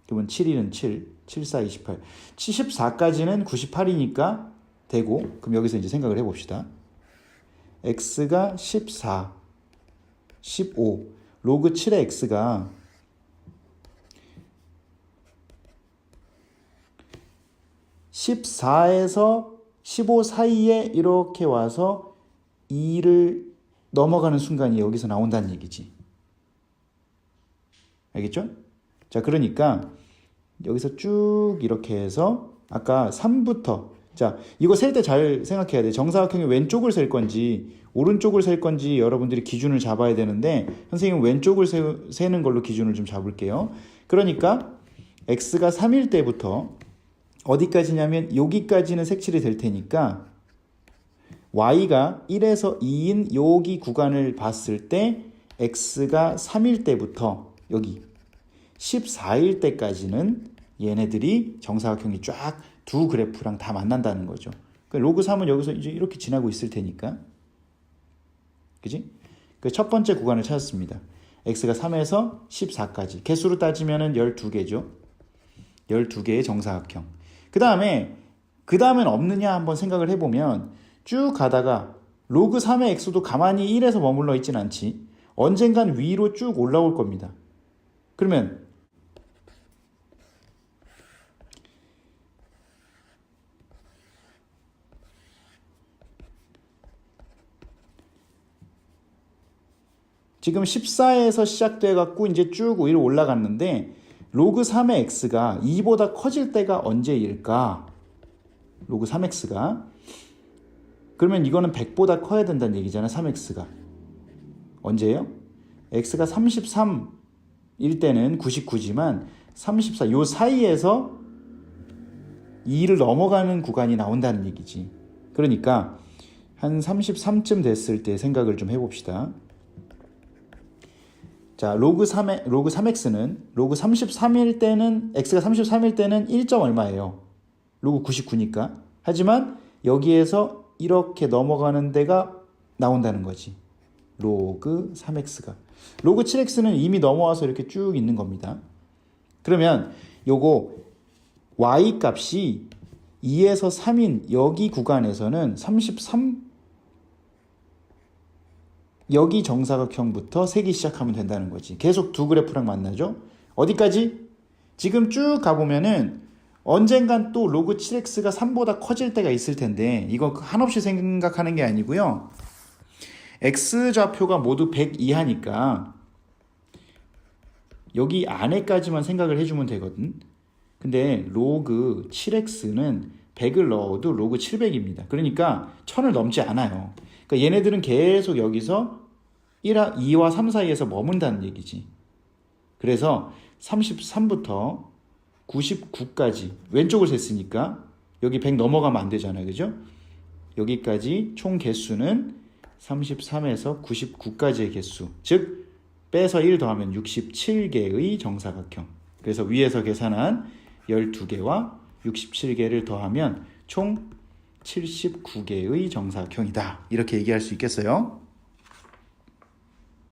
그러면 7, 7, 7, 4, 28, 74까지는 98이니까 되고, 그럼 여기서 이제 생각을 해봅시다. x가 14, 15, 로그 7의 x가 14에서 15 사이에 이렇게 와서 2를 넘어가는 순간이 여기서 나온다는 얘기지. 알겠죠? 자, 그러니까 여기서 쭉 이렇게 해서 아까 3부터 자, 이거 셀 때 잘 생각해야 돼. 정사각형이 왼쪽을 셀 건지 오른쪽을 셀 건지 여러분들이 기준을 잡아야 되는데 선생님은 왼쪽을 세는 걸로 기준을 좀 잡을게요. 그러니까 x가 3일 때부터 어디까지냐면 여기까지는 색칠이 될 테니까 y가 1에서 2인 여기 구간을 봤을 때 x가 3일 때부터 여기 14일 때까지는 얘네들이 정사각형이 쫙 두 그래프랑 다 만난다는 거죠. 그러니까 로그 3은 여기서 이제 이렇게 지나고 있을 테니까. 그지? 그 첫 번째 구간을 찾았습니다. x가 3에서 14까지. 개수로 따지면 12개죠. 12개의 정사각형. 그 다음엔 없느냐 한번 생각을 해보면 쭉 가다가 로그 3의 x도 가만히 1에서 머물러 있진 않지. 언젠간 위로 쭉 올라올 겁니다. 그러면 지금 14에서 시작돼 갖고 이제 쭉 위로 올라갔는데 로그 3의 x가 2보다 커질 때가 언제일까? 로그 3x가 그러면 이거는 100보다 커야 된다는 얘기잖아. 3x가 언제예요? x가 33일 때는 99지만 34 요 사이에서 2를 넘어가는 구간이 나온다는 얘기지. 그러니까 한 33쯤 됐을 때 생각을 좀 해봅시다. 자, 로그 3x는 로그 33일 때는 x가 33일 때는 1점 얼마예요? 로그 99니까. 하지만 여기에서 이렇게 넘어가는 데가 나온다는 거지. 로그 3x가. 로그 7x는 이미 넘어와서 이렇게 쭉 있는 겁니다. 그러면 요거 y 값이 2에서 3인 여기 구간에서는 33 여기 정사각형부터 세기 시작하면 된다는 거지. 계속 두 그래프랑 만나죠. 어디까지? 지금 쭉 가보면은 언젠간 또 로그 7x가 3보다 커질 때가 있을 텐데 이거 한없이 생각하는 게 아니고요. x좌표가 모두 100 이하니까 여기 안에까지만 생각을 해주면 되거든. 근데 로그 7x는 100을 넣어도 로그 700입니다. 그러니까 1000을 넘지 않아요. 그러니까 얘네들은 계속 여기서 2와 3 사이에서 머문다는 얘기지. 그래서 33부터 99까지 왼쪽을 셌으니까 여기 100 넘어가면 안 되잖아요. 그죠? 여기까지 총 개수는 33에서 99까지의 개수. 즉 빼서 1 더하면 67개의 정사각형. 그래서 위에서 계산한 12개와 67개를 더하면 총 79개의 정사각형이다. 이렇게 얘기할 수 있겠어요?